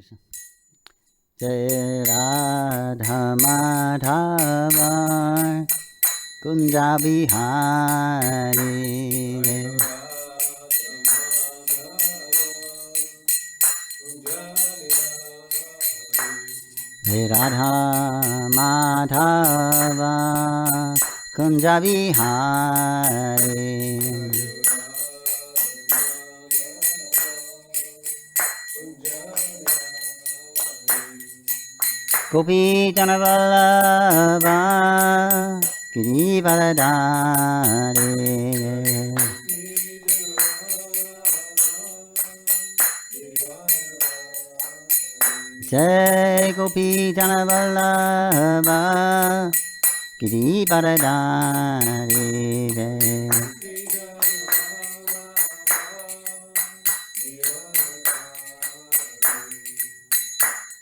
Krishna. Jai Radha Madhava Kunja Bihari Jai Radha Madhava Kunja Bihari Gopi Janavallabha Girivaradhari Jai Gopi Janavallabha Girivaradhari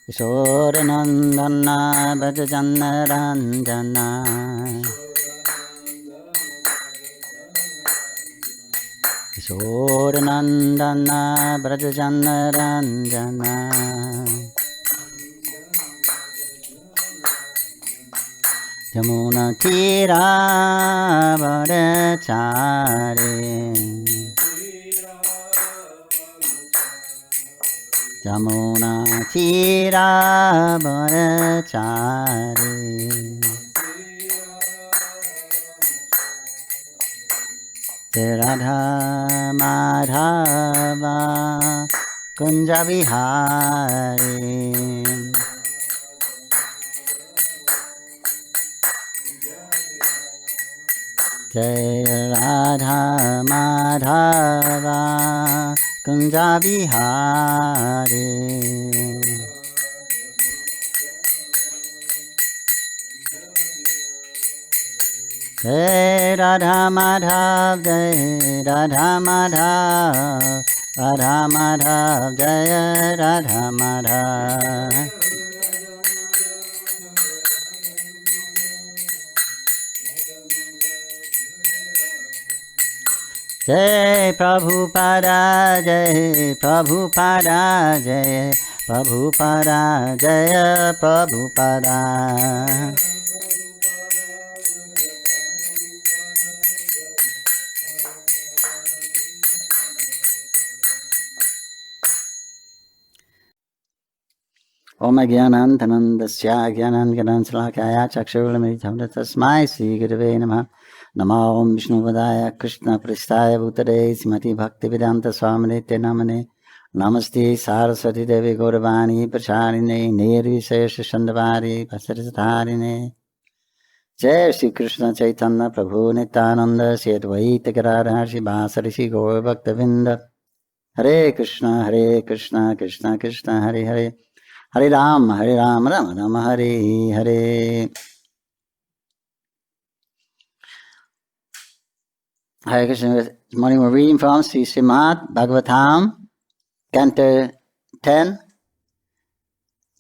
Kishoranandana Brajajanna Ranjana Kishoranandana Brajajanna Ranjana Yamuna Tira Varachari Yamuna Tira Varachari Radha Madhava Kunja Bihari Jai Radha Madhava Kunja Bihari Jai Radha Madhav Jai Radha Madhav Radha Madhav Jai Radha Madhav Jai Prabhupada Jai Prabhupada Jai Prabhupada Jai Prabhupada Om Gyanantanandasya Gyananganansalakaya Chakshurlamritam Tasmai Sri Gurave Namah Namo Om Vishnuvadaya Krishna Pristaya Bhutare Srimati Bhaktivedanta Swamine Namane Namaste Saraswati Devi Gauravani Pracharine Nirvisesha Shandavari Pasarisatarine Jai Shri Krishna Chaitanya Prabhu Nityananda Shri Advaita Gadadhar Shri Basari Shri Gaur Bhaktavinda Hare Krishna Krishna Krishna Hare Hare Hare Ram, Ram Rama, Hare Hare. Hare Krishna. This morning we're reading from Shrimad Bhagavatam, Canto 10,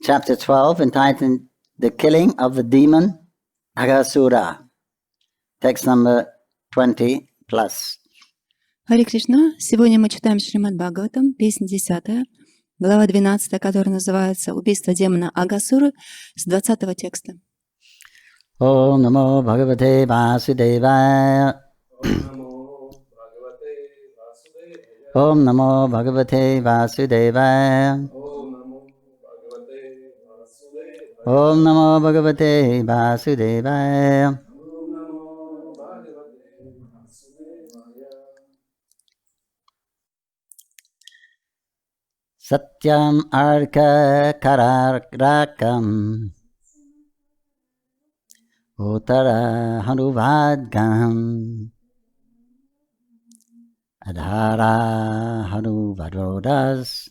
Chapter 12, entitled The Killing of the Demon Aghasura. Text number 20+. Харе Кришна. Сегодня мы читаем Шримад Бхагаватам, песня 10, глава 12, которая называется «Убийство демона Агасуры» с 20 текста. Om Namo Bhagavate Vasudevaya. Om Namo Bhagavate Vasudevaya. Om Namo Bhagavate Vasudevaya. Satyam Arka Kararakam Uttara Hanuvadgam Adhara Hanuvadrodas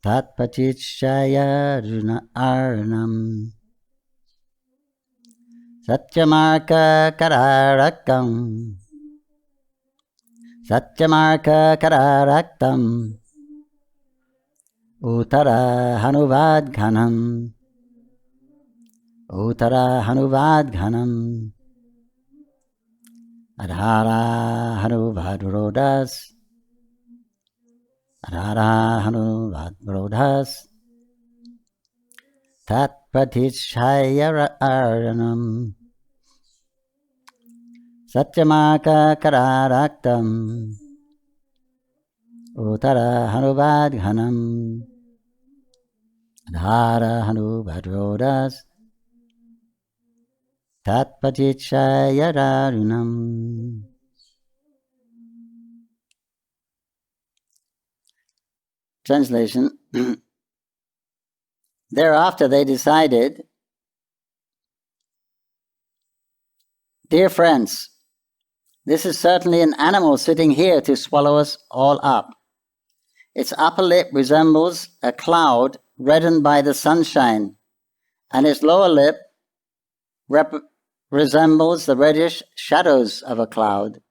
Tatpachichaya Runa Arnam Satyamarka Kararakam Satyamarka Kararaktam Uttara Hanuvadghanam Uttara Hanuvadghanam Adhara Hanuvadrodas Radha Hanu Vadbrodhas Tat Pratishaya Aranam Satyamaka Kararaktam Uttara Hanubadghanam Dhara Hanubadrodas Tat Patichaya Darunam. Translation. Thereafter they decided, dear friends, this is certainly an animal sitting here to swallow us all up. Its upper lip resembles a cloud reddened by the sunshine, and its lower lip resembles the reddish shadows of a cloud.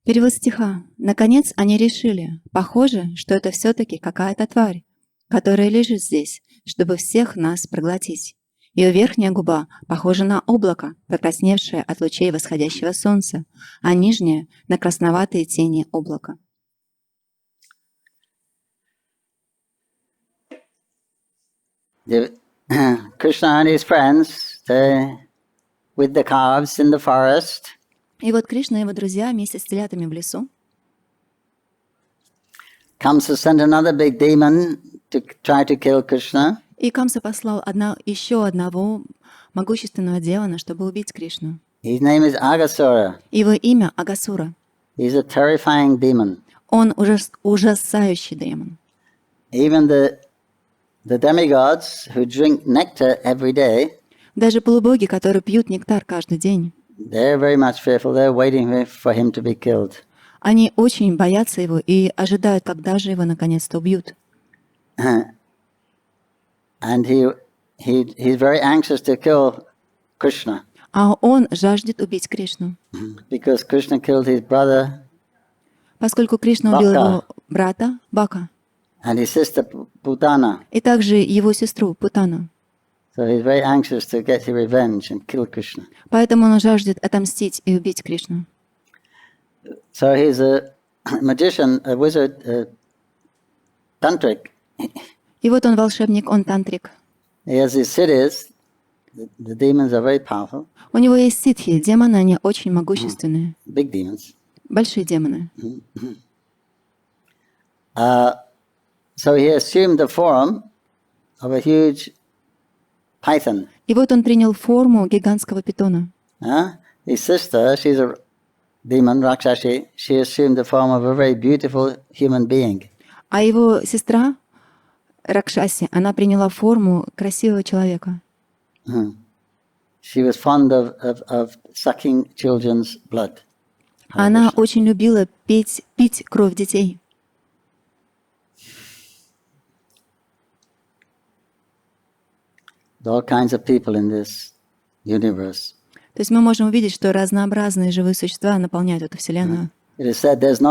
Перевод стиха. Наконец они решили, похоже, что это все-таки какая-то тварь, которая лежит здесь, чтобы всех нас проглотить. Ее верхняя губа похожа на облако, покрасневшее от лучей восходящего солнца, а нижняя — на красноватые тени облака. Krishna and his friends, with the calves in the forest. И вот Кришна и его друзья вместе с телятами в лесу Kamsa sent another big demon to try to kill Krishna. И Камса послал еще одного могущественного демона, чтобы убить Кришну. His name is Agasura. Его имя Агасура. He's a terrifying demon. Он ужасающий демон. Even the demigods who drink nectar every day, Даже полубоги, которые пьют нектар каждый день, they're very much fearful. They're waiting for him to be killed. они очень боятся его и ожидают, когда же его наконец-то убьют. And he's very anxious to kill Krishna. А он жаждет убить Кришну. Because Krishna killed his brother Поскольку Кришна убил его брата Бака and his sister Putana. и также его сестру Путану. So he's very anxious to get his revenge and kill Krishna. Поэтому он жаждет отомстить и убить Кришну. So he's a magician, a wizard, a tantric. И вот он волшебник, он тантрик. He has these siddhis. The demons are very powerful. У него есть ситхи, демоны, они очень могущественные. Big demons. Большие демоны. So he assumed the form of a huge python. И вот он принял форму гигантского питона. His sister, she's a demon, Rakshasi, she assumed the form of a very beautiful human being. А его сестра Ракшаси, она приняла форму красивого человека. She was fond of sucking children's blood. Она очень любила пить кровь детей. There are all kinds of people in this universe. То есть мы можем увидеть, что разнообразные живые существа наполняют эту вселенную. It is said there's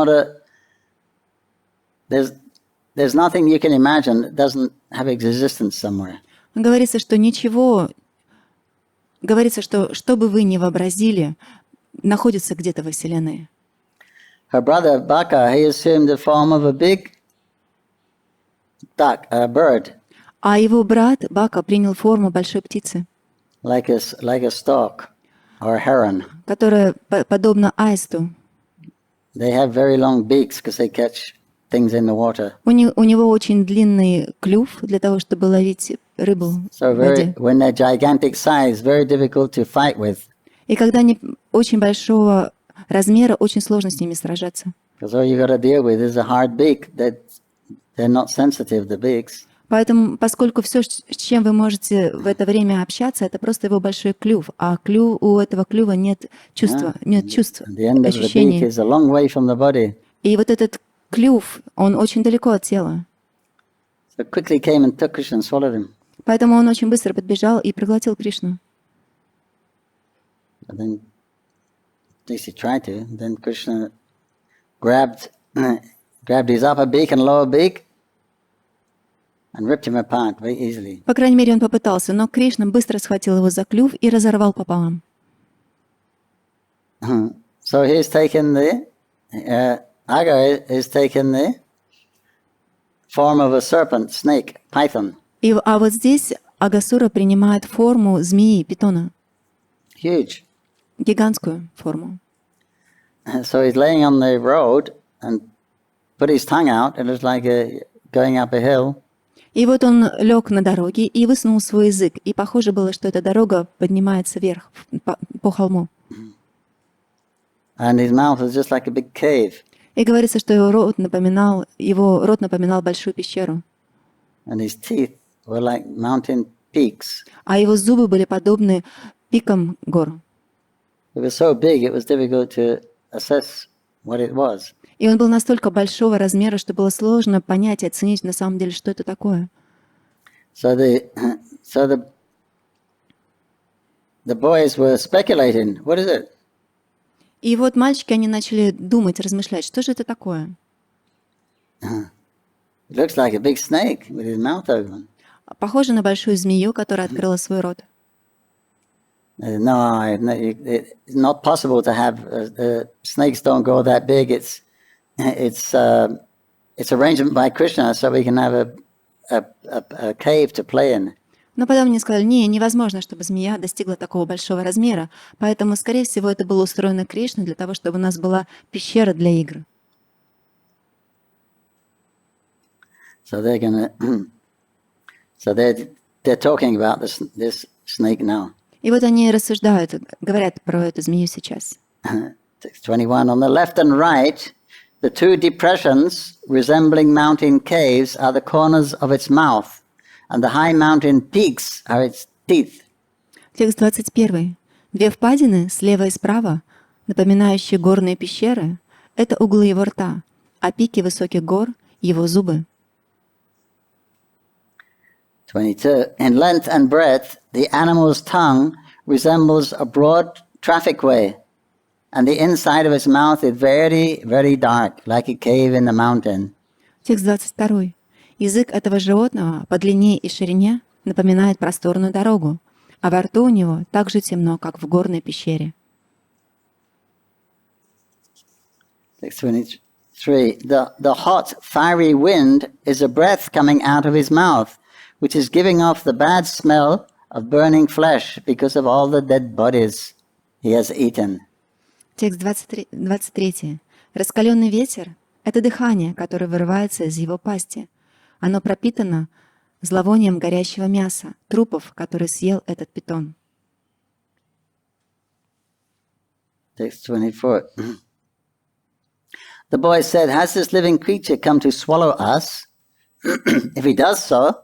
nothing you can imagine that doesn't have existence somewhere. Говорится, что что бы вы ни вообразили, находится где-то во вселенной. Her brother Baka, he assumed the form of a big duck, a bird. А его брат Бака принял форму большой птицы, Like a stork or a heron. которая подобна аисту. They have very long beaks because they catch things in the water. У него очень длинный клюв для того, чтобы ловить рыбу So в воде. when they're gigantic size, very difficult to fight with. И когда они очень большого размера, очень сложно с ними сражаться. Because all you got to deal with is a hard beak. They're not sensitive, the beaks. Поэтому, поскольку все, с чем вы можете в это время общаться, это просто его большой клюв, а у этого клюва нет чувств, The end of the beak ощущений. is a long way from the body. И вот этот клюв, он очень далеко от тела. So quickly came and took Krishna and swallowed him. Поэтому он очень быстро подбежал и проглотил Кришну. And then, at least he tried to. Then Krishna grabbed his upper beak and lower beak and ripped him apart very easily. По крайней мере, он попытался, но Кришна быстро схватил его за клюв и разорвал пополам. So he's taken the Aga is taken the form of a serpent, snake, python. А вот здесь Агасура принимает форму змеи, питона, Huge. гигантскую форму. So he's laying on the road and put his tongue out. It was like going up a hill. И вот он лег на дороге и высунул свой язык, и похоже было, что эта дорога поднимается вверх по холму. And his mouth was just like a big cave. И говорится, что его рот напоминал большую пещеру, And his teeth were like mountain peaks. а его зубы были подобны пикам гор. It was so big it was difficult to assess what it was. И он был настолько большого размера, что было сложно понять и оценить на самом деле, что это такое. So the boys were speculating. What is it? И вот мальчики, они начали думать, размышлять, что же это такое? It looks like a big snake with his mouth open. Похоже на большую змею, которая открыла свой рот. No, it's not possible to have snakes. Don't grow that big. It's arrangement by Krishna, so we can have a cave to play in. Но потом мне сказали, невозможно, чтобы змея достигла такого большого размера, поэтому, скорее всего, это было устроено Кришной для того, чтобы у нас была пещера для игр. So they're talking about this snake now. И вот они рассуждают, говорят про эту змею сейчас. 21. On the left and right, the two depressions resembling mountain caves are the corners of its mouth, and the high mountain peaks are its teeth. Текст 21. Две впадины, слева и справа, напоминающие горные пещеры, это углы его рта, а пики высоких гор — его зубы. 22. In length and breadth, the animal's tongue resembles a broad traffic way, and the inside of its mouth is very, very dark, like a cave in the mountain. Текст 22. Язык этого животного по длине и ширине напоминает просторную дорогу, а во рту у него так же темно, как в горной пещере. Text 23. The hot, fiery wind is a breath coming out of his mouth, which is giving off the bad smell of burning flesh because of all the dead bodies he has eaten. Текст 23. Раскаленный ветер — это дыхание, которое вырывается из его пасти. Оно пропитано зловонием горящего мяса, трупов, которые съел этот питон. Text 24. The boy said, has this living creature come to swallow us? If he does so,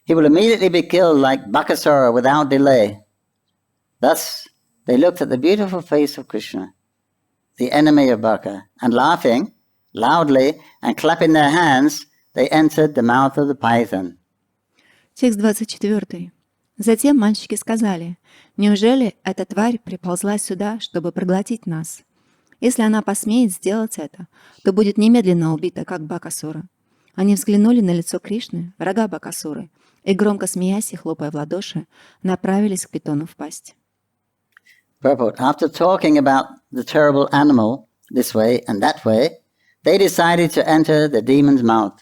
he will immediately be killed like Bakasura without delay. Thus, they looked at the beautiful face of Krishna, the enemy of Baka, and laughing loudly and clapping their hands, they entered the mouth of the python. Текст 24. Затем мальчики сказали, неужели эта тварь приползла сюда, чтобы проглотить нас? Если она посмеет сделать это, то будет немедленно убита, как Бакасура. Они взглянули на лицо Кришны, врага Бакасуры, и, громко смеясь и хлопая в ладоши, направились к питону в пасть. Purport. After talking about the terrible animal this way and that way, they decided to enter the demon's mouth.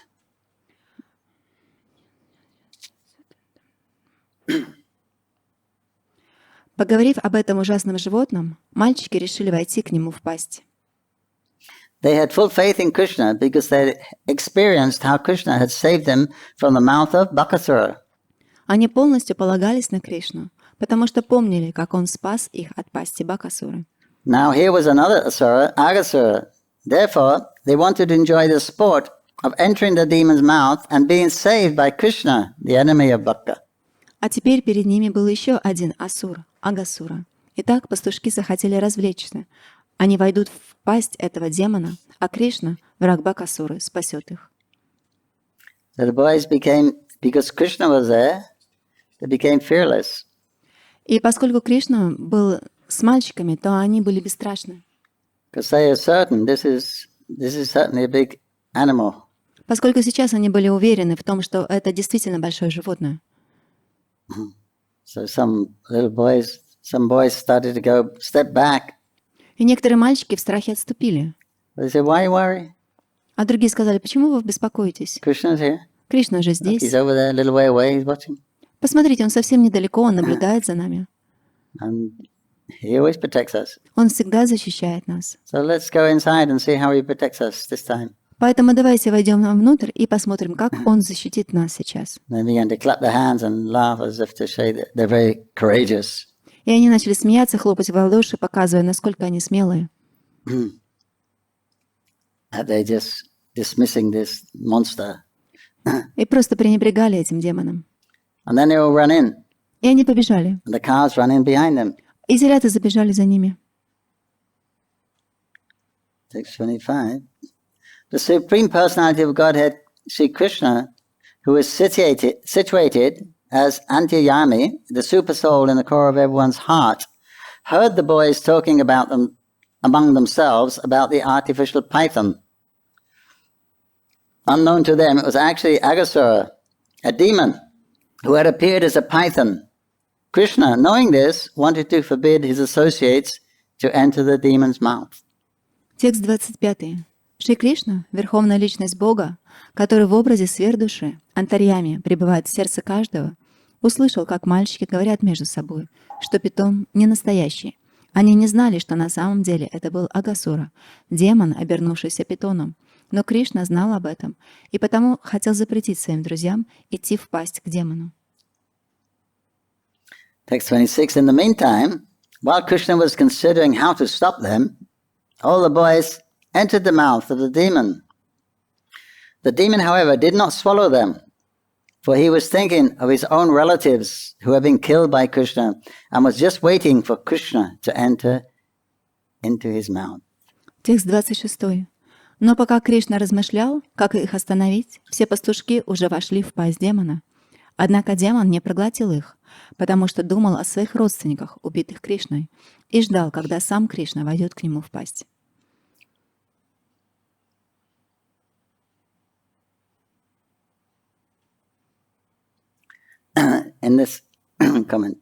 Поговорив об этом ужасном животном, мальчики решили войти к нему в пасть. They had full faith in Krishna because they experienced how Krishna had saved them from the mouth of Bakasura. Они полностью полагались на Кришну, потому что помнили, как он спас их от пасти Бакасуры. Now here was another asura, Agasura. Therefore, they wanted to enjoy the sport of entering the demon's mouth and being saved by Krishna, the enemy of Bhakta. А теперь перед ними был еще один асур, Агасура. Итак, пастушки захотели развлечься. Они войдут в пасть этого демона, а Кришна, враг Бакасуры, спасет их. So the boys became, because Krishna was there, they became fearless. И поскольку Кришна был с мальчиками, то они были бесстрашны. Because they are certain this is certainly a big animal. Поскольку сейчас они были уверены в том, что это действительно большое животное. So some boys started to go step back. И некоторые мальчики в страхе отступили. They said, "Why worry? А другие сказали, почему вы беспокоитесь? Krishna's here. Кришна же Look, здесь. he's over there, a little way away, he's watching. Посмотрите, он совсем недалеко, он наблюдает за нами. And he always protects us. Он всегда защищает нас. So let's go inside and see how he protects us this time. Поэтому давайте войдем внутрь и посмотрим, как он защитит нас сейчас. They began to clap their hands and laugh as if to say that they're very courageous. И они начали смеяться, хлопать в ладоши, показывая, насколько они смелые. That they're just dismissing this monster. И просто пренебрегали этим демоном. And then they all run in. И они побежали. And the cars run in behind them. И зряты забежали за ними. 625. The Supreme Personality of Godhead, Shri Krishna, who is situated as Antiyami, the super soul in the core of everyone's heart, heard the boys talking about them among themselves about the artificial python. Unknown to them, it was actually Aghasura, a demon, who had appeared as a python. Krishna, knowing this, wanted to forbid his associates to enter the demon's mouth. Текст 25. Шри Кришна, Верховная Личность Бога, который в образе сверхдуши, антарьями, пребывает в сердце каждого, услышал, как мальчики говорят между собой, что питон не настоящий. Они не знали, что на самом деле это был Агасура, демон, обернувшийся питоном. Но Кришна знал об этом и потому хотел запретить своим друзьям идти в пасть к демону. Text 26. In the meantime, while Krishna was considering how to stop them, all the boys entered the mouth of the demon. The demon, however, did not swallow them, for he was thinking of his own relatives who had been killed by Krishna and was just waiting for Krishna to enter into his mouth. Текст 26. Но пока Кришна размышлял, как их остановить, все пастушки уже вошли в пасть демона. Однако демон не проглотил их, потому что думал о своих родственниках, убитых Кришной, и ждал, когда сам Кришна войдет к нему в пасть. In this comment,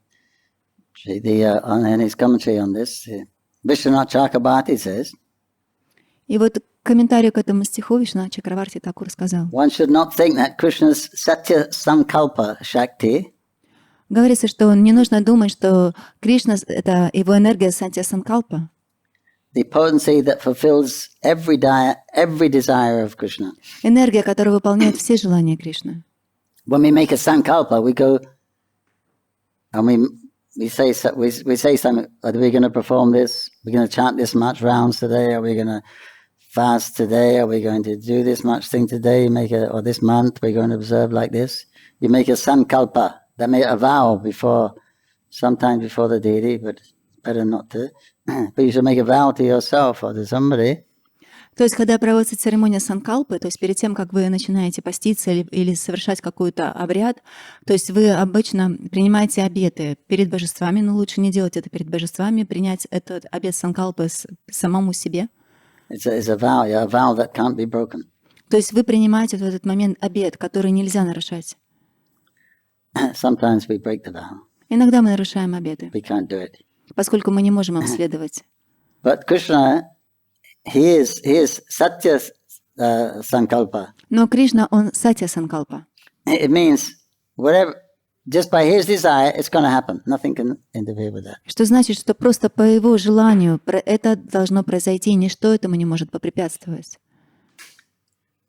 in his commentary on this, Vishwanath Chakrabarti says, И вот к комментарию к этому стиху Вишванат Чакраварти Такур сказал: one should not think that Krishna's Satya Sankalpa Shakti говорится, что не нужно думать, что Кришна — это его энергия Сантья Санкалпа, the potency that fulfills every desire of Krishna. энергия, которая выполняет все желания Кришны. When we make a sankalpa, we go and we say something. Are we going to perform this? We're going to chant this much rounds today. Are we going to fast today? Are we going to do this much thing today? Or this month we're going to observe like this. You make a sankalpa. That may a vow sometimes before the deity, but it's better not to. But you should make a vow to yourself or to somebody. То есть, когда проводится церемония санкалпы, то есть перед тем, как вы начинаете поститься или совершать какой-то обряд, то есть вы обычно принимаете обеты перед божествами, но лучше не делать это перед божествами, принять этот обет санкалпы самому себе. It's a vow that can't be broken. То есть вы принимаете в этот момент обет, который нельзя нарушать. Sometimes we break the vow. Иногда мы нарушаем обеты, We can't do it. поскольку мы не можем им следовать. But Krishna, he is Satya Sankalpa. Но Кришна, он Сатья Санкалпа. It means whatever, just by his desire, it's going to happen. Nothing can interfere with that. Что значит, что просто по его желанию это должно произойти, ничто этому не может попрепятствовать.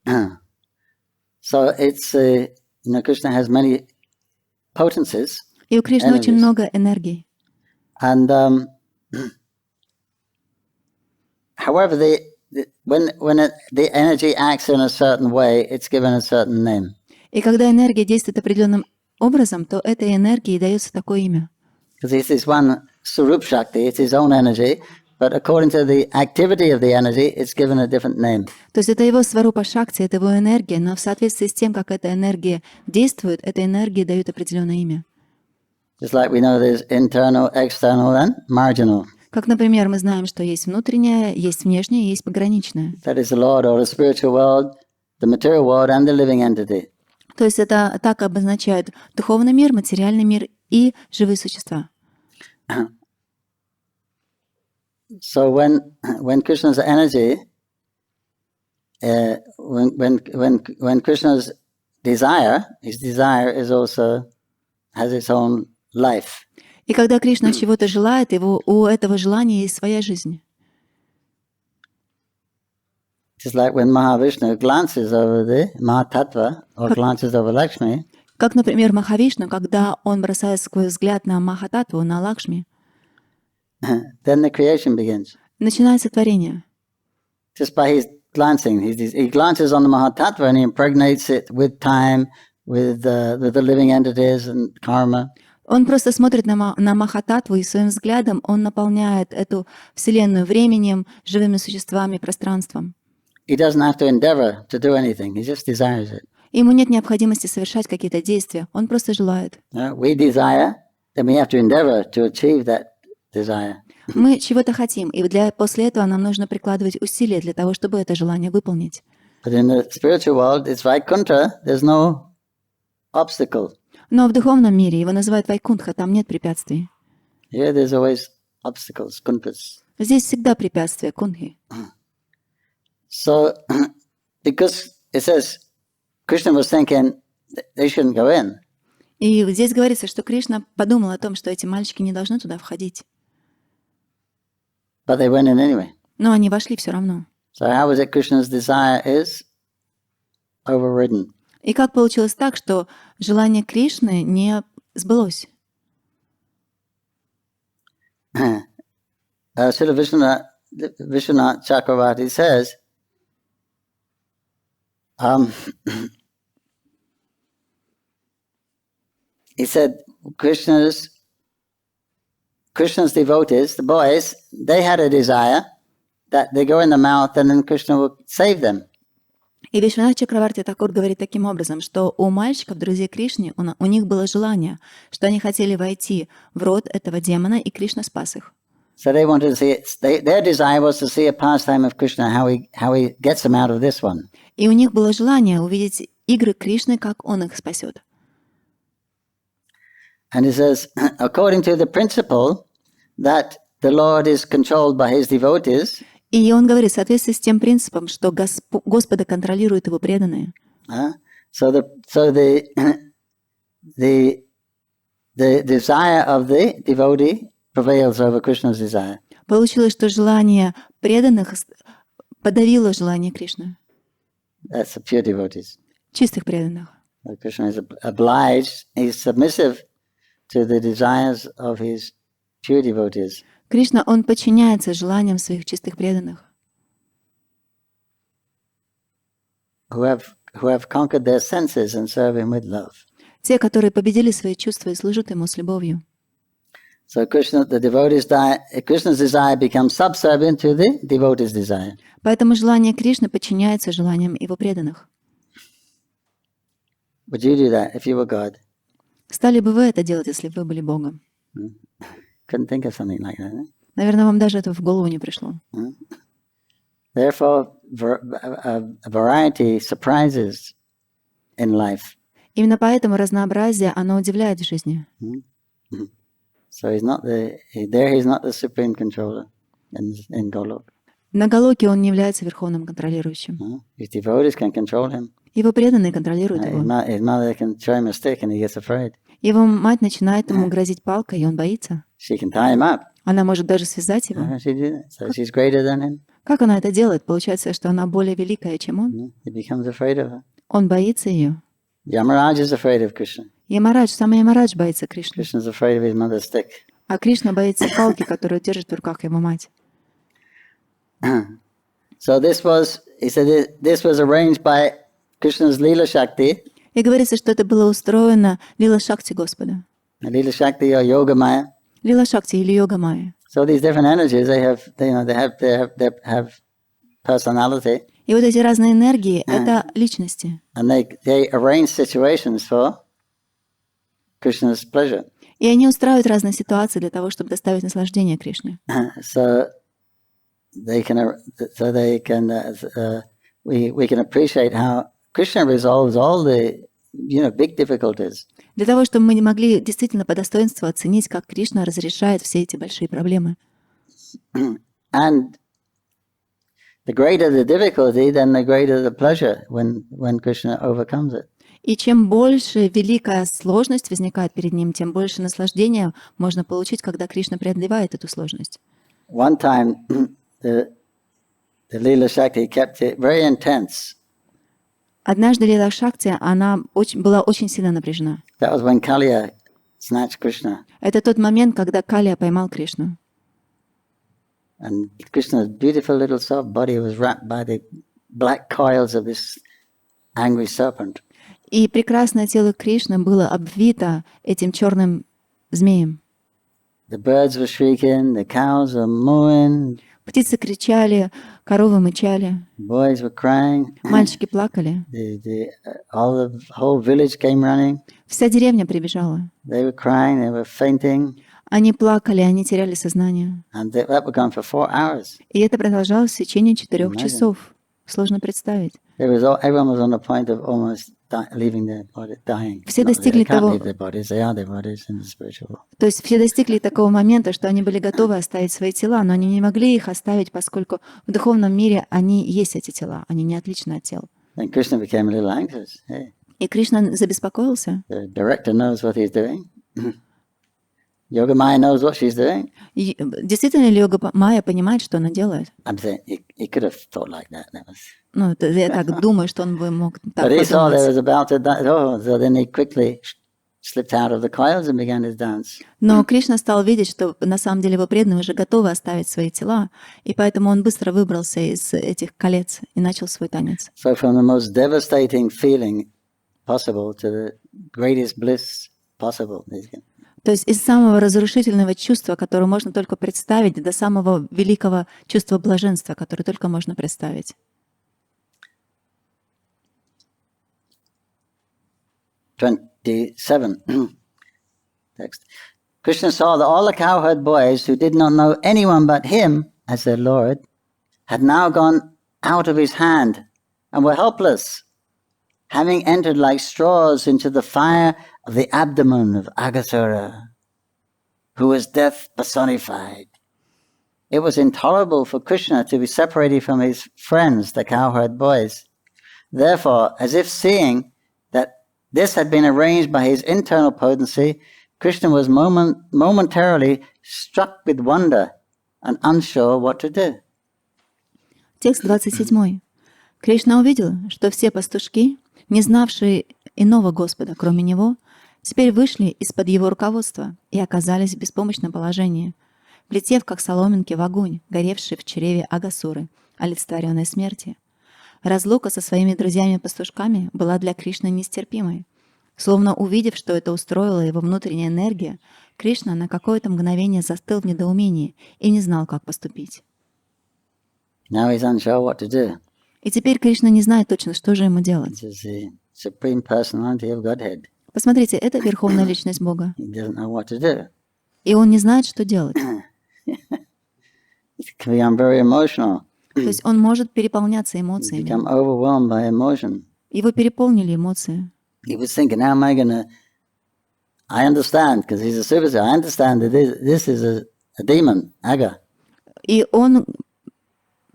So it's Krishna has many potencies. И у Кришны очень много энергий. And however, when the energy acts in a certain way, it's given a certain name. И когда энергия действует определенным образом, то этой энергии дается такое имя. Because it's this one Surup Shakti, it's his own energy, but according to the activity of the energy, it's given a different name. То есть это его сварупа шакти, это его энергия, но в соответствии с тем, как эта энергия действует, этой энергии дают определенное имя. Just like we know there's internal, external, and marginal. Как, например, мы знаем, что есть внутреннее, есть внешнее, есть пограничное. That is the Lord or the spiritual world, the material world, and the living entity. То есть это так обозначает духовный мир, материальный мир и живые существа. So when Krishna's energy when Krishna's desire, his desire is also has its own life. И когда Кришна чего-то желает, у этого желания есть своя жизнь. Just like when Mahavishnu glances over the Mahatattva or glances over Lakshmi, Как, например, Махавишну, когда он бросает свой взгляд на Махататтву, на Лакшми, then the creation begins. начинается творение. Just by his glancing, he glances on the Mahatattva and he impregnates it with time, with the living entities and karma. Он просто смотрит на Махататтву, и своим взглядом он наполняет эту вселенную временем, живыми существами, пространством. He doesn't have to endeavor to do anything. He just desires it. Ему нет необходимости совершать какие-то действия, он просто желает. We desire, then we have to endeavor to achieve that desire. Мы чего-то хотим, и после этого нам нужно прикладывать усилия для того, чтобы это желание выполнить. But in the spiritual world, it's Vaikuntha. There's no obstacle. Но в духовном мире его называют Вайкунтха, там нет препятствий. Here there's always obstacles, kuntas. Здесь всегда препятствия, кунхи. So, because it says Krishna was thinking they shouldn't go in. И здесь говорится, что Кришна подумал о том, что эти мальчики не должны туда входить. But they went in anyway. Но они вошли все равно. So how is it Krishna's desire is overridden? И как получилось так, что желание Кришны не сбылось? Srila Vishwanath Chakravarti says, he said Krishna's devotees, the boys, they had a desire that they go in the mouth and then Krishna will save them. И Вишванат Чакраварти Такур говорит таким образом, что у мальчиков, друзей Кришны, у них было желание, что они хотели войти в рот этого демона, и Кришна спас их. So they wanted to see it. Their desire was to see a pastime of Krishna, how he gets them out of this one. И у них было желание увидеть игры Кришны, как он их спасет. And he says, according to the principle that the Lord is controlled by his devotees. И он говорит, в соответствии с тем принципом, что Господа контролируют его преданные. So the desire of the devotee prevails over Krishna's desire. Получилось, что желание преданных подавило желание Кришны. That's the pure devotees. Чистых преданных. Krishna is obliged, he's submissive to the desires of his pure devotees. Кришна, он подчиняется желаниям своих чистых преданных. Who have conquered their senses and serve him with love. Те, которые победили свои чувства и служат ему с любовью. So Krishna's desire becomes subservient to the devotee's desire. Поэтому желание Кришны подчиняется желаниям его преданных. Would you do that if you were God? Стали бы вы это делать, если бы вы были Богом? Couldn't think of something like that. Наверное, вам даже это в голову не пришло. Therefore, a variety surprises in life. Именно поэтому разнообразие, оно удивляет в жизни. So he's not the supreme controller in Golok. На Галоке он не является верховным контролирующим. His devotees can control him. Его преданные контролируют его. His mother can throw him a stick and he gets afraid. Его мать начинает ему грозить палкой, и он боится. She can tie him up. Она может даже связать его. So she's greater than him. Как она это делает? Получается, что она более великая, чем он. He becomes afraid of her. Он боится ее. Yamaraj is afraid of Krishna. Сам Ямарадж боится Кришны. Krishna's afraid of his mother's stick. А Кришна боится палки, которую держит в руках его мать. So this was arranged by Krishna's Leela Shakti. И говорится, что это было устроено Лила Шакти Господа. Leela Shakti or Yoga Maya. Лила Шакти или Йога Майя. So these different energies, they have personality. И вот эти разные энергии — это личности. And they arrange situations for Krishna's pleasure. И они устраивают разные ситуации для того, чтобы доставить наслаждение Кришне. We can appreciate how Krishna resolves all the big difficulties. Для того, чтобы мы могли действительно по достоинству оценить, как Кришна разрешает все эти большие проблемы. And the greater the difficulty, then the greater the pleasure when Krishna overcomes it. И чем больше великая сложность возникает перед ним, тем больше наслаждения можно получить, когда Кришна преодолевает эту сложность. One time, the Leela Shakti kept it very intense. Однажды Лила Шакти, она была очень сильно напряжена. That was when Kaliya snatched Krishna. Это тот момент, когда Калия поймал Кришну. And Krishna's beautiful little soft body was wrapped by the black coils of this angry serpent. И прекрасное тело Кришны было обвито этим черным змеем. The birds were shrieking, the cows were mooing, Птицы кричали, коровы мычали, boys were crying, мальчики плакали. the whole village came running. Вся деревня прибежала. They were crying, they were fainting, Они плакали, они теряли сознание. and that would go on for 4 hours. И это продолжалось в течение 4 часов. Сложно представить. Everyone was on the point of almost leaving their body, dying. Все They достигли can't того, leave their bodies, they are their bodies in the spiritual world. то есть все достигли такого момента, что они были готовы оставить свои тела, но они не могли их оставить, поскольку в духовном мире они есть эти тела, они не отличны от тел. Then Krishna became a little anxious. Hey, И Кришна забеспокоился. the director knows what he's doing. Yoga Maya knows what she's doing. И действительно ли Йога Майя понимает, что она делает? I'm saying he could have thought like that. That was. Ну, я так думаю, что он бы мог так But he saw there подумать. was about to die. Oh, so then he quickly slipped out of the coils and began his dance. Но Кришна стал видеть, что на самом деле его преданные уже готовы оставить свои тела, и поэтому он быстро выбрался из этих колец и начал свой танец. So from the most devastating feeling possible to the greatest bliss possible. То есть из самого разрушительного чувства, которое можно только представить, до самого великого чувства блаженства, которое только можно представить. 27. Text. Krishna saw that all the cowherd boys who did not know anyone but him as their Lord had now gone out of his hand and were helpless, having entered like straws into the fire of the abdomen of Aghasura, who was death personified. It was intolerable for Krishna to be separated from his friends, the cowherd boys. Therefore, as if seeing that this had been arranged by his internal potency, Krishna was momentarily struck with wonder and unsure what to do. Текст 27. Кришна увидел, что все пастушки, не знавшие иного Господа, кроме него, теперь вышли из-под его руководства и оказались в беспомощном положении, влетев, как соломинки, в огонь, горевший в чреве Агасуры, олицетворенной смерти. Разлука со своими друзьями-пастушками была для Кришны нестерпимой. Словно увидев, что это устроила его внутренняя энергия, Кришна на какое-то мгновение застыл в недоумении и не знал, как поступить. Now he's unsure what to do. И теперь Кришна не знает точно, что же ему делать. This is the Supreme Personality of Godhead. Посмотрите, это Верховная Личность Бога. He doesn't know what to do. И он не знает, что делать. It can become very emotional. То есть он может переполняться Become эмоциями. overwhelmed by emotion. Его переполнили эмоции. He was thinking, how am I going to... I understand, because he's a superstar. I understand that this is a demon, Aga. И он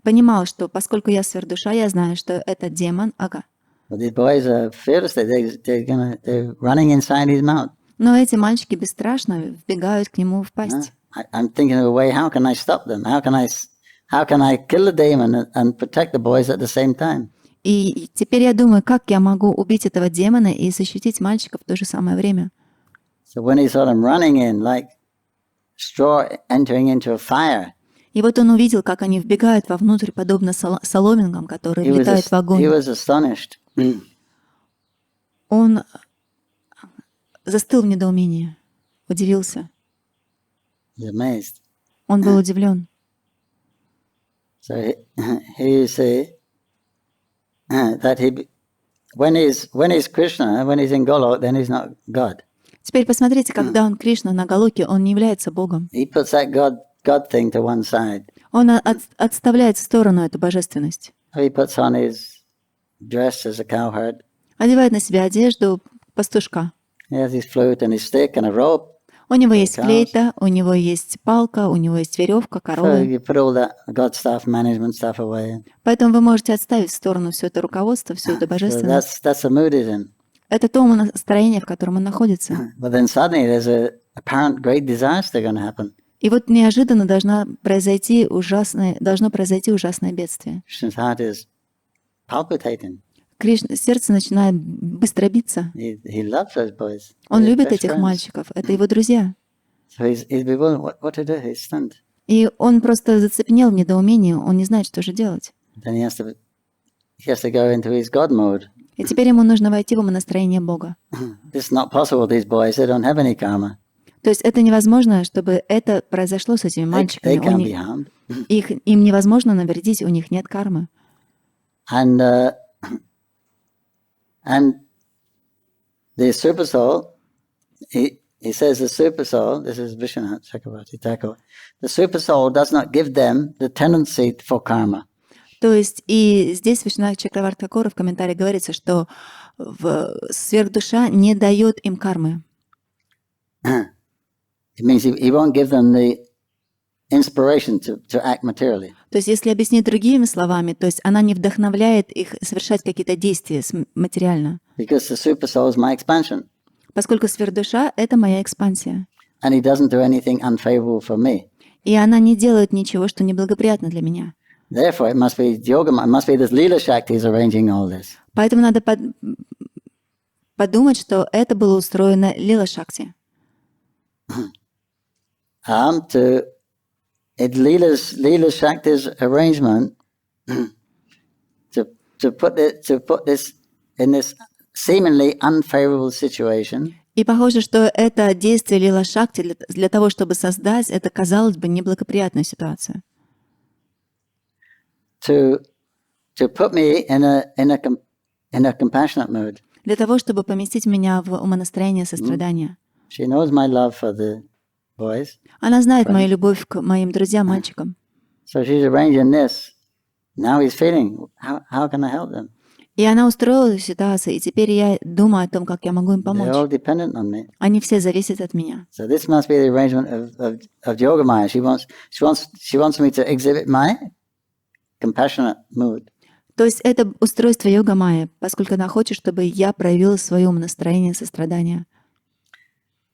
понимал, что поскольку я сверхдуша, я знаю, что это демон Ага. But these boys are fearless. They're running inside his mouth. Но эти мальчики бесстрашно вбегают к нему в пасть. I'm thinking of a way, how can I stop them? How can I kill the demon and protect the boys at the same time? И теперь я думаю, как я могу убить этого демона и защитить мальчиков в то же самое время. So when he saw them running in, like straw entering into a fire, И вот он увидел, как они вбегают вовнутрь, подобно соломинкам, которые влетают в he огонь. was astonished. Он застыл в недоумении, удивился. He's amazed. Он был удивлен. So here you see that when he's Krishna, when he's in Golok, then he's not God. Теперь посмотрите, когда он Кришна на Галоке, он не является Богом. He puts that God thing to one side. Он отставляет в сторону эту божественность. He puts on his dress as a cowherd. Одевает на себя одежду пастушка. He has his flute and his stick and a rope. У него есть флейта, у него есть палка, у него есть веревка, So коровы. you put all that God stuff, management stuff away. Поэтому вы можете отставить в сторону все это руководство, всю эту So божественность. that's the mood he's in. Это то настроение, в котором он находится. But then suddenly there's a apparent great disaster going to happen. И вот неожиданно должно произойти ужасное бедствие. Krishna's heart is palpitating. Сердце начинает быстро биться. He loves those boys. Он They're любит best этих friends. мальчиков. Это его друзья. So he's bewildered. What to do? He's stunned. И он просто зацепенел в недоумении. Он не знает, что же делать. Then he has to go into his God mode. И теперь ему нужно войти в умонастроение Бога. This is not possible. These boys, they don't have any karma. То есть это невозможно, чтобы это произошло с этими They мальчиками. can't be harmed. Им невозможно навредить, у них нет кармы. And the super soul, he says the super soul, this is Vishwanath Chakravarti Thakur, the super soul does not give them the tendency for karma. То есть и здесь Вишванат Чакраварти Тхакур в комментарии говорится, что сверхдуша не дает им кармы. It means he won't give them the inspiration to act materially. То есть если объяснить другими словами, то есть она не вдохновляет их совершать какие-то действия материально. Because the super soul is my expansion. Поскольку сверхдуша — это моя экспансия. And he doesn't do anything unfavorable for me. И она не делает ничего, что неблагоприятно для меня. Therefore, it must be yoga, it must be this Leela Shakti is arranging all this. Поэтому надо подумать, что это было устроено Лила Шакти. To Leela Shakti's arrangement to put this in this seemingly unfavorable situation. И похоже, что это действие Лила Шакти для того, чтобы создать это, казалось бы, неблагоприятную ситуацию. To put me in a compassionate mood. Для того, чтобы поместить меня в умонастроение сострадания. She knows my love for the boys. Она знает мою любовь к моим друзьям, мальчикам. So she's arranging this. Now he's feeling, how can I help them? И она устроила эту ситуацию, и теперь я думаю о том, как я могу им помочь. They're all dependent on me. Они все зависят от меня. So this must be the arrangement of Yogamaya. She wants me to exhibit my compassionate mood. То есть это устройство йога майя, поскольку она хочет, чтобы я проявила свое настроение сострадания.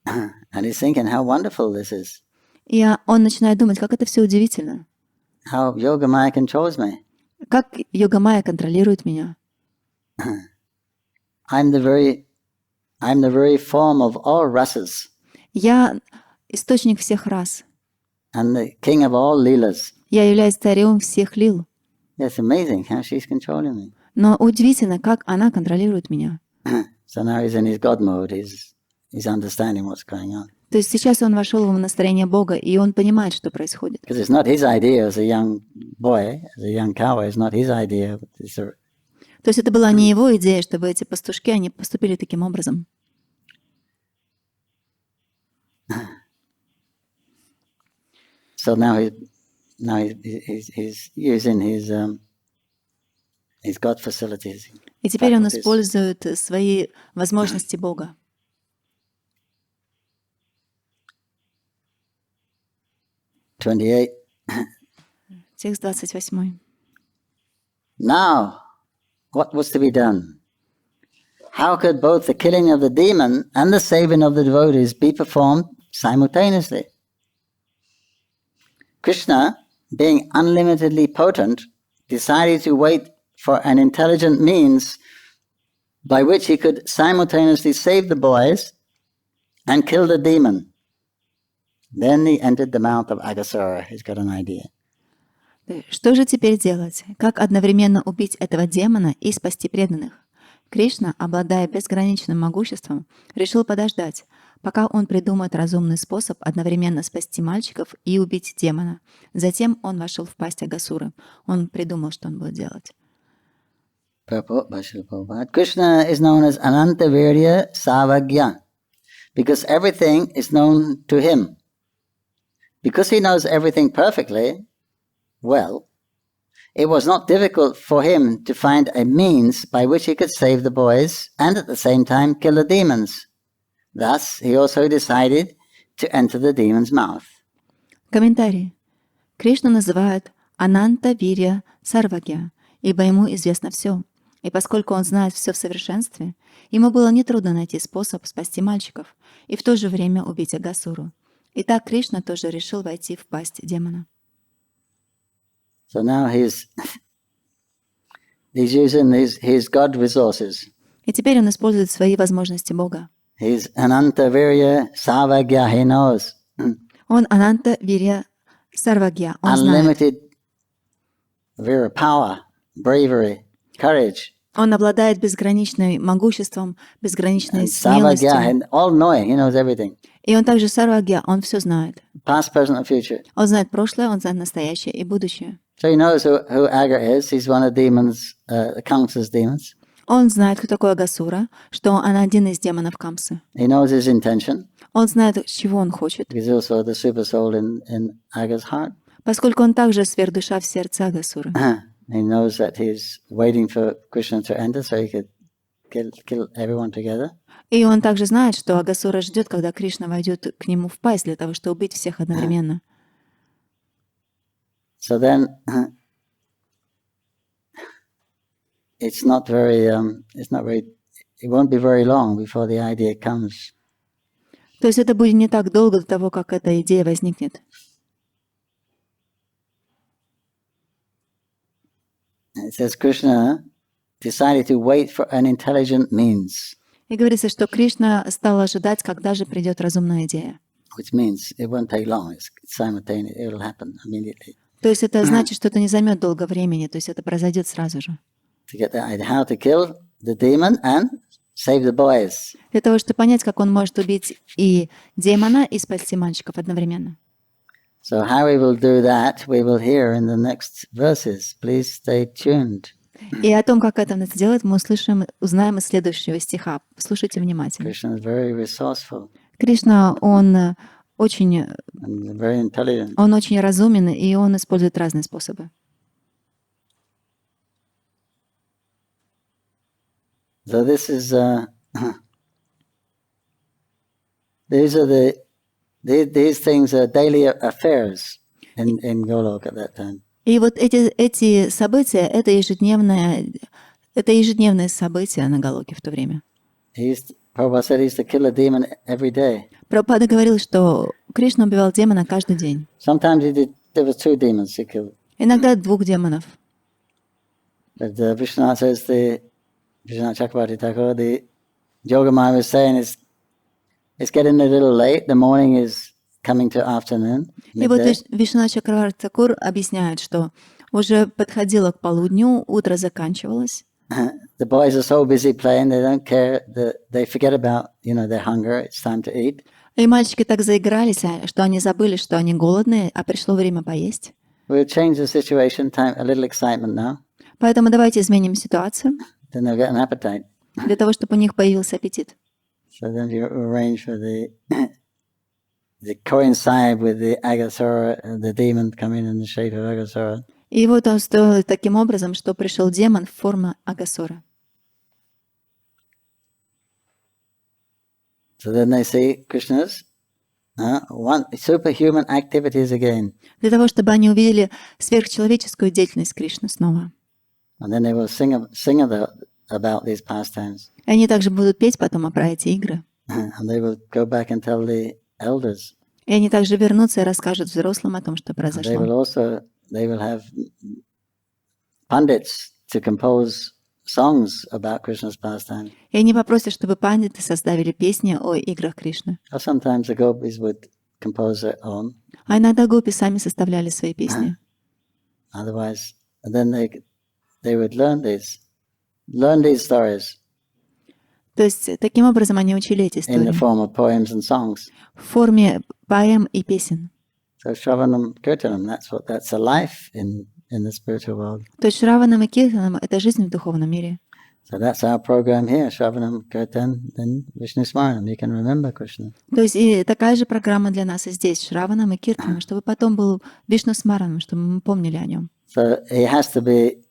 And he's thinking how wonderful this is. И он начинает думать, как это все удивительно. How Yogamaya controls me. Как йога майя контролирует меня. I'm the very form of all rasas. Я источник всех рас. And the king of all leelas. Я являюсь царем всех лил. It's amazing how she's controlling me. Но удивительно, как она контролирует меня. So now he's in his God mode. He's understanding what's going on. То есть сейчас он вошел в настроение Бога, и он понимает, что происходит. Because it's not his idea as a young boy, as a young cowboy. It's not his idea. То есть это была не его идея, чтобы эти пастушки, они поступили таким образом. So now he's using his God facilities. И теперь он использует свои возможности Бога. 28. Текст 28. Now, what was to be done? How could both the killing of the demon and the saving of the devotees be performed simultaneously? Krishna, being unlimitedly potent, decided to wait for an intelligent means by which he could simultaneously save the boys and kill the demon. Then he entered the mouth of Agasura. He's got an idea. Что же теперь делать? Как одновременно убить этого демона и спасти преданных? Кришна, обладая безграничным могуществом, решил подождать, пока он придумает разумный способ одновременно спасти мальчиков и убить демона. Затем он вошел в пасть Агасуры. Он придумал, что он будет делать. Krishna is known as Anantavirya Savagya because everything is known to him. Because he knows everything perfectly, well, it was not difficult for him to find a means by which he could save the boys and at the same time kill the demons. Thus, he also decided to enter the demon's mouth. Комментарий. Кришна называют Ананта Вирья Сарвагья, ибо ему известно все. И поскольку он знает все в совершенстве, ему было нетрудно найти способ спасти мальчиков и в то же время убить Агасуру. Итак, Кришна тоже решил войти в пасть демона. So now he's using his God resources. И теперь он использует свои возможности Бога. He's Ananta Virya Sarvagya, he knows. Он Ананта Вирья Сарвагья. Он знает. Unlimited Vira power, bravery, courage. Он обладает безграничным могуществом, безграничной And Sarvagya, смелостью. and all-knowing, he knows everything. И он также Сарвагья, он все знает. Past, present, and future. Он знает прошлое, он знает настоящее и будущее. So he knows who Agar is. He's one of demons, Kamsa's demons. Он знает, кто такой Агасура, что он один из демонов Камсы. He knows his intention. Он знает, чего он хочет, He's also the super soul in Agar's heart. поскольку он также сверхдуша в сердце Агасуры. He knows that he's waiting for Krishna to enter so he could kill everyone together. И он также знает, что Агасура ждет, когда Кришна войдет к нему в пасть для того, чтобы убить всех одновременно. So then, it won't be very long before the idea comes. То есть это будет не так долго до того, как эта идея возникнет. It says Krishna decided to wait for an intelligent means, И говорится, что Кришна стал ожидать, когда же придет разумная идея. which means it won't take long. It's simultaneous. It will happen immediately. То есть это значит, что это не займет долго времени, то есть это произойдет сразу же. To get the idea how to kill the demon and save the boys. Для того, чтобы понять, как он может убить и демона, и спасти мальчиков одновременно. So how we will do that, we will hear in the next verses. Please stay tuned. И о том, как это сделать, мы узнаем из следующего стиха. Слушайте внимательно. Krishna is very resourceful Кришна, он очень and very intelligent. разумен, и он использует разные способы. So this is these things are daily affairs in Golok at that time. И вот эти события, это ежедневные события на Галоке в то время. Prabhupada said he used to kill a demon every day. Прабхупада говорил, что Кришна убивал демона каждый день. Sometimes there was 2 demons he killed. Иногда 2 демонов. But Vishwanath says Vishwanath Chakravarti Thakur, the Yogamaya was saying it's getting a little late. The morning is coming to afternoon. И вот Вишванат Чакраварти Тхакур объясняет, что уже подходило к полудню, утро заканчивалось. The boys are so busy playing, they don't care. They forget about their hunger. It's time to eat. И мальчики так заигрались, что они забыли, что они голодные, а пришло время поесть. We'll change the situation. A little excitement now. Поэтому давайте изменим ситуацию. Then they'll get an appetite. Для того, чтобы у них появился аппетит. So then you arrange for the coincide with the Agasura, the demon coming in the shape of Agasura. И вот он сделал таким образом, что пришел демон в форме Агасура. So then they see Krishna's superhuman activities again. Для того, чтобы они увидели сверхчеловеческую деятельность Кришны снова. And then they will sing about these pastimes. И они также будут петь потом про эти игры. And they will go back and tell the elders. И они также вернутся и расскажут взрослым о том, что They произошло. will have pundits to compose songs about Krishna's pastimes. И они попросят, чтобы пандиты составили песни о играх Кришны. Or sometimes the gopis would compose their own. А иногда гопи сами составляли свои песни. Otherwise, then they would learn these stories То есть таким образом они учили эти in the истории form of poems and songs. в форме поэм и песен. So Shravanam Kirtanam, that's a life in the spiritual world. То есть Шраванам и Киртанам — это жизнь в духовном мире. So that's our program here, Shravanam Kirtan, then Vishnu Smaranam. You can remember Krishna. То есть и такая же программа для нас и здесь, Шраванам и Киртанам, чтобы потом был Вишну Смаранам, чтобы мы помнили о нем. So it has to be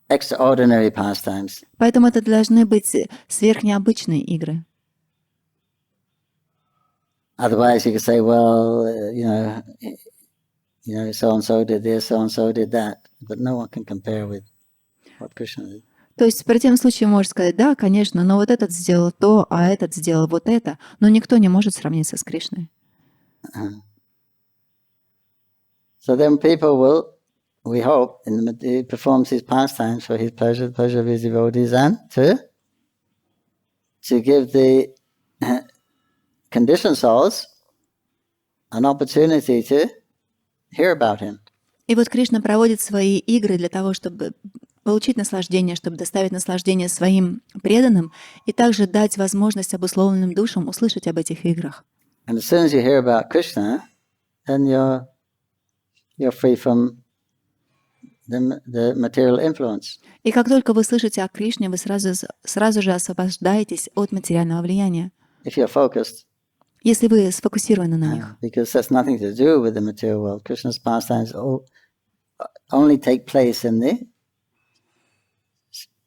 extraordinary pastimes. Поэтому это должны быть сверхнеобычные игры. Otherwise, you could say, well, so and so did this, so and so did that, but no one can compare with what Krishna did. То есть в противном случае можно сказать, да, конечно, но вот этот сделал то, а этот сделал вот это, но никто не может сравниться с Кришной. So then people will, we hope, he performs his pastimes for his pleasure, the pleasure of his devotees, and to give the conditioned souls an opportunity to hear about him. И вот Кришна проводит свои игры для того, чтобы получить наслаждение, чтобы доставить наслаждение своим преданным и также дать возможность обусловленным душам услышать об этих играх. And as soon as you hear about Krishna, then you're free from the material influence. И как только вы слышите о Кришне, вы сразу же освобождаетесь от материального влияния, If you're focused, если вы сфокусированы на них. because that's nothing to do with the material world. Krishna's pastimes only take place in the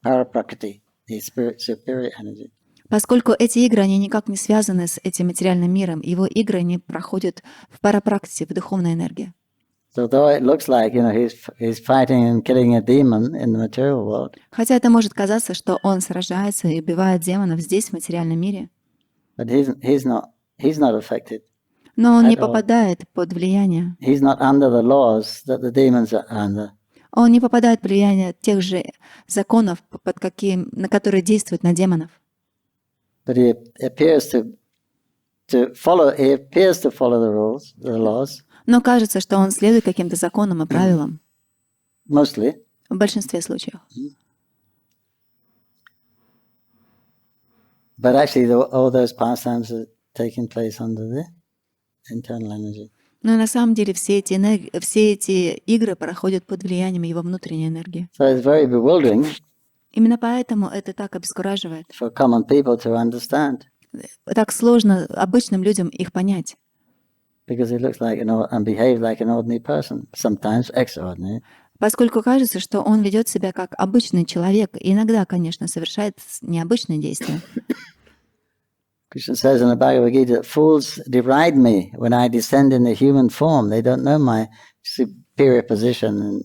paraprakriti, the superior energy. Поскольку эти игры, они никак не связаны с этим материальным миром, его игры не проходят в парапрактике, в духовной энергии. So though it looks like he's fighting and killing a demon in the material world, Хотя это может казаться, что он сражается и убивает демонов здесь, в материальном мире, but he's not affected. но он не At all. попадает под влияние. He's not under the laws that the demons are under. Он не попадает под влияние тех же законов, на которые действуют на демонов. But he appears to follow the rules, the laws, Но кажется, что он следует каким-то законам и правилам mostly. в большинстве случаев. But actually, all those pastimes are taking place under the internal energy. Но на самом деле все эти игры проходят под влиянием его внутренней энергии. So it's very bewildering Именно поэтому это так обескураживает. for common people to understand, Так сложно обычным людям их понять. because he looks like and behaves like an ordinary person, sometimes extraordinary. Поскольку кажется, что он ведет себя как обычный человек, и иногда, конечно, совершает необычные действия. Krishna says in the Bhagavad Gita, fools deride me when I descend in the human form. They don't know my superior position and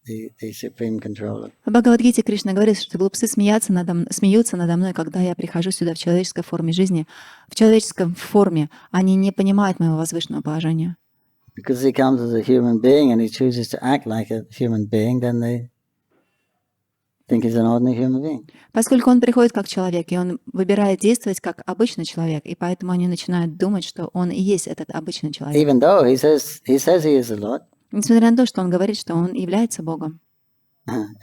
the supreme controller. В Бхагавадгите Кришна говорит, что глупцы смеются надо мной, когда я прихожу сюда в человеческой форме жизни. В человеческой форме они не понимают моего возвышенного положения. Because he comes as a human being and he chooses to act like a human being, then they think he's an ordinary human being. Поскольку он приходит как человек, и он выбирает действовать как обычный человек, и поэтому они начинают думать, что он и есть этот обычный человек. Even though he says he is the Lord, Несмотря на то, что он говорит, что он является Богом.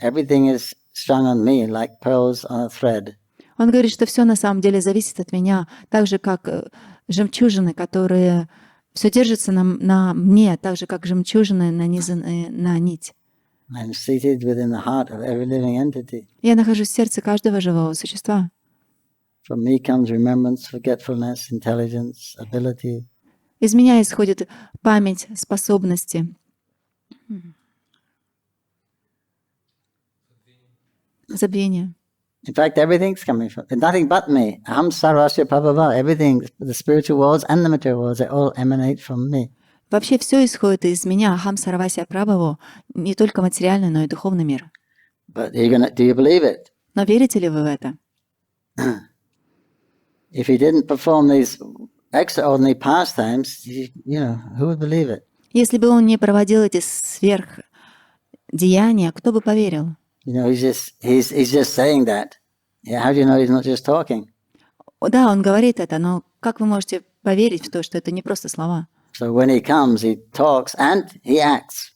everything is strung on me like pearls on a thread. Он говорит, что все на самом деле зависит от меня, так же, как жемчужины, которые... Все держится на мне, так же, как жемчужины нанизаны на нить. I'm seated within the heart of every living entity. Я нахожусь в сердце каждого живого существа. From me comes remembrance, forgetfulness, intelligence, ability. Из меня исходит память, способности. Забвение. In fact, everything's coming from nothing but me. Aham sarvasya prabhava. Everything, the spiritual worlds and the material worlds, they all emanate from me. Вообще все исходит из меня, Ахам Сарвасия Прабхаву, не только материальный, но и духовный мир. But do you believe it? Но верите ли вы в это? If he didn't perform these extraordinary pastimes, who would believe it? Если бы он не проводил эти сверхдеяния, кто бы поверил? He's just saying that. Yeah, how do you know he's not just talking? Да, он говорит это, но как вы можете поверить в то, что это не просто слова? So when he comes, he talks and he acts.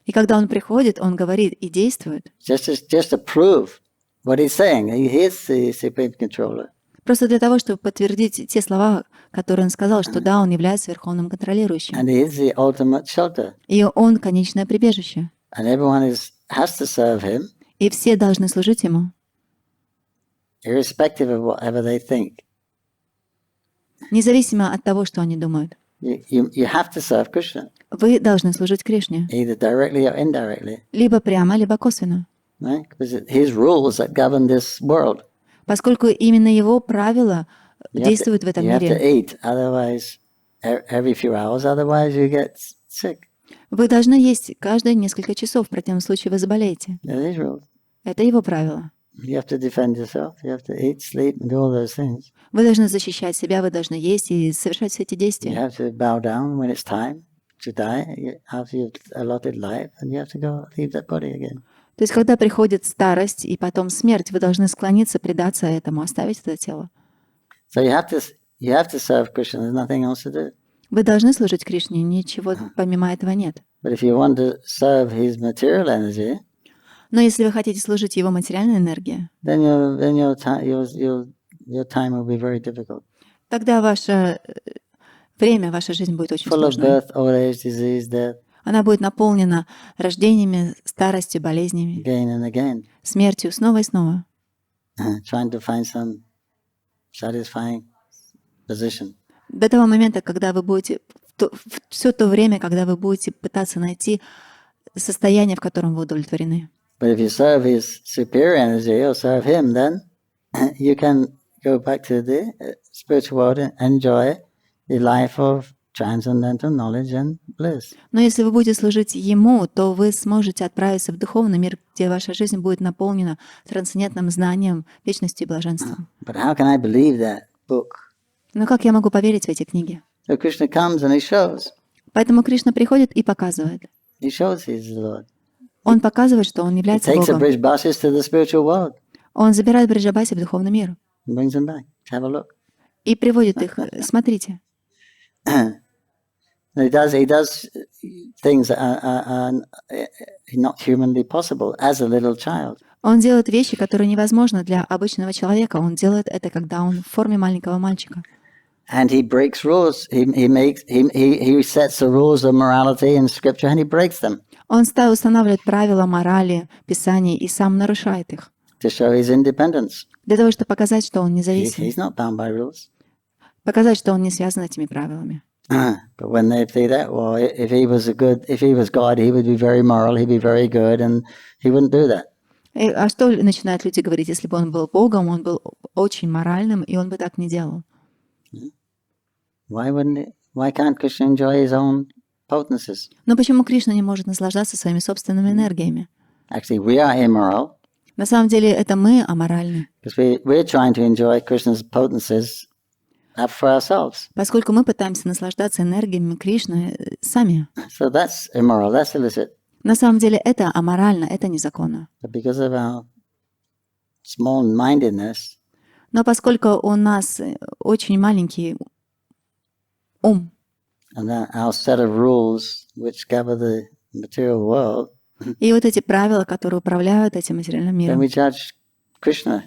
И когда он приходит, он говорит и действует. Just to prove what he's saying. He is the supreme controller. Просто для того, чтобы подтвердить те слова, которые он сказал, что да, он является верховным контролирующим. And he is the ultimate shelter. И он конечное прибежище. And everyone has to serve him, И все должны служить ему, irrespective of whatever they think. независимо от того, что они думают. You have to serve Krishna, Вы должны служить Кришне, either directly or indirectly, либо прямо, либо косвенно. right? Because it's his rules that govern this world. Поскольку именно его правила You действуют в этом have to мире. eat, otherwise every few hours, otherwise you get sick. Вы должны есть каждые несколько часов, в противном случае вы заболеете. That is rules. Это его правило. You have to defend yourself. You have to eat, sleep, and do all those things. Вы должны защищать себя, вы должны есть и совершать все эти You действия. have to bow down when it's time to die, after you've allotted life, and you have to go leave that body again. То есть, когда приходит старость и потом смерть, вы должны склониться, предаться этому, оставить это тело. So you have to serve Krishna. There's nothing else to do. Вы должны служить Кришне, ничего помимо этого нет. But if you want to serve his material energy, Но если вы хотите служить его материальной энергии, then your time will be very difficult. тогда ваше время, ваша жизнь будет очень Full of сложной. birth, old age, disease, death, Она будет наполнена рождениями, старостью, болезнями, again and again, смертью снова и снова. trying to find some satisfying position. До того момента, когда вы будете, все то время, когда вы будете пытаться найти состояние, в котором вы удовлетворены. But if you serve his superior energy or serve him, then you can go back to the spiritual world and enjoy the life of transcendental knowledge and bliss. Но если вы будете служить ему, то вы сможете отправиться в духовный мир, где ваша жизнь будет наполнена трансцендентным знанием, вечностью и блаженством. But how can I believe that book? Но как я могу поверить в эти книги? So Krishna comes and he shows. Поэтому Кришна приходит и показывает. He shows he's the Lord. Он показывает, что он He является takes the Богом. bridge buses to the spiritual world Он забирает Бриджабаси в духовный мир and brings them back. Have a look. и приводит их. Смотрите. He does things that are not humanly possible as a little child. Он делает вещи, которые невозможны для обычного человека. Он делает это, когда он в форме маленького мальчика. And he breaks rules. He sets the rules of morality in scripture and he breaks them Он устанавливает правила морали, писаний и сам нарушает их. to show his independence. Для того, чтобы показать, что он независим. He's not bound by rules. Показать, что он не связан этими правилами. But when they say that, well, if he was God, he would be very moral, he'd be very good, and he wouldn't do that. А что начинают люди говорить? Если бы он был Богом, он был очень моральным, и он бы так не делал. Why can't Krishna enjoy his own potencies? Но почему Кришна не может наслаждаться своими собственными энергиями? Actually, we are immoral На самом деле это мы аморальны, because we're trying to enjoy Krishna's potencies for ourselves. поскольку мы пытаемся наслаждаться энергиями Кришны сами. So that's immoral, that's illicit. На самом деле это аморально, это незаконно. But because of our small-mindedness, Но поскольку у нас очень маленький ум, and our set of rules which govern the material world, и вот эти правила, которые управляют этим материальным then миром, we judge Krishna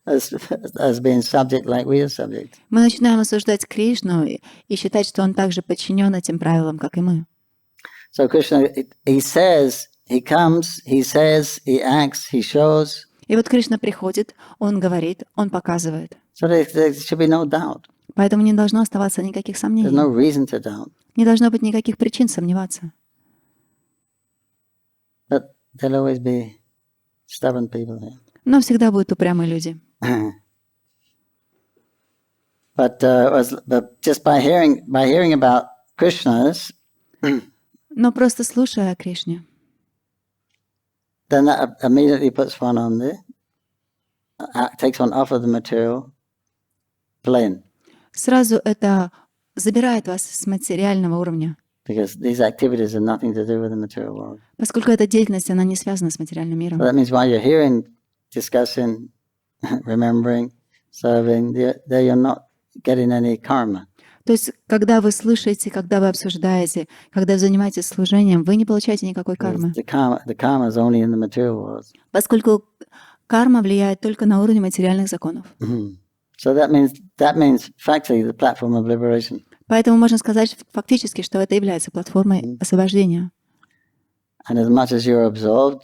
as being subject like we are subject. мы начинаем осуждать Кришну и считать, что он также подчинен этим правилам, как и мы. So Krishna, he says, he comes, he says, he acts, he shows. И вот Кришна приходит, он говорит, он показывает. So there should be no doubt. Поэтому не должно оставаться никаких There's сомнений. no reason to doubt. Не должно быть никаких причин сомневаться. But there'll always be stubborn people here. Но всегда будут упрямые люди. But just by hearing about Krishna's, Но просто слушая о Кришне, then that immediately puts one on takes one off of the material plane. сразу это забирает вас с материального уровня, Because these activities have nothing to do with the material world. поскольку эта деятельность, она не связана с материальным So миром. that means while you're hearing, discussing, remembering, serving, there you're not getting any karma. То есть, когда вы слышите, когда вы обсуждаете, когда вы занимаетесь служением, вы не получаете никакой кармы, The karma is only in the material world. поскольку карма влияет только на уровне материальных законов. So that means factually the platform of liberation. Поэтому можно сказать фактически, что это является платформой освобождения. And as much as you're absorbed,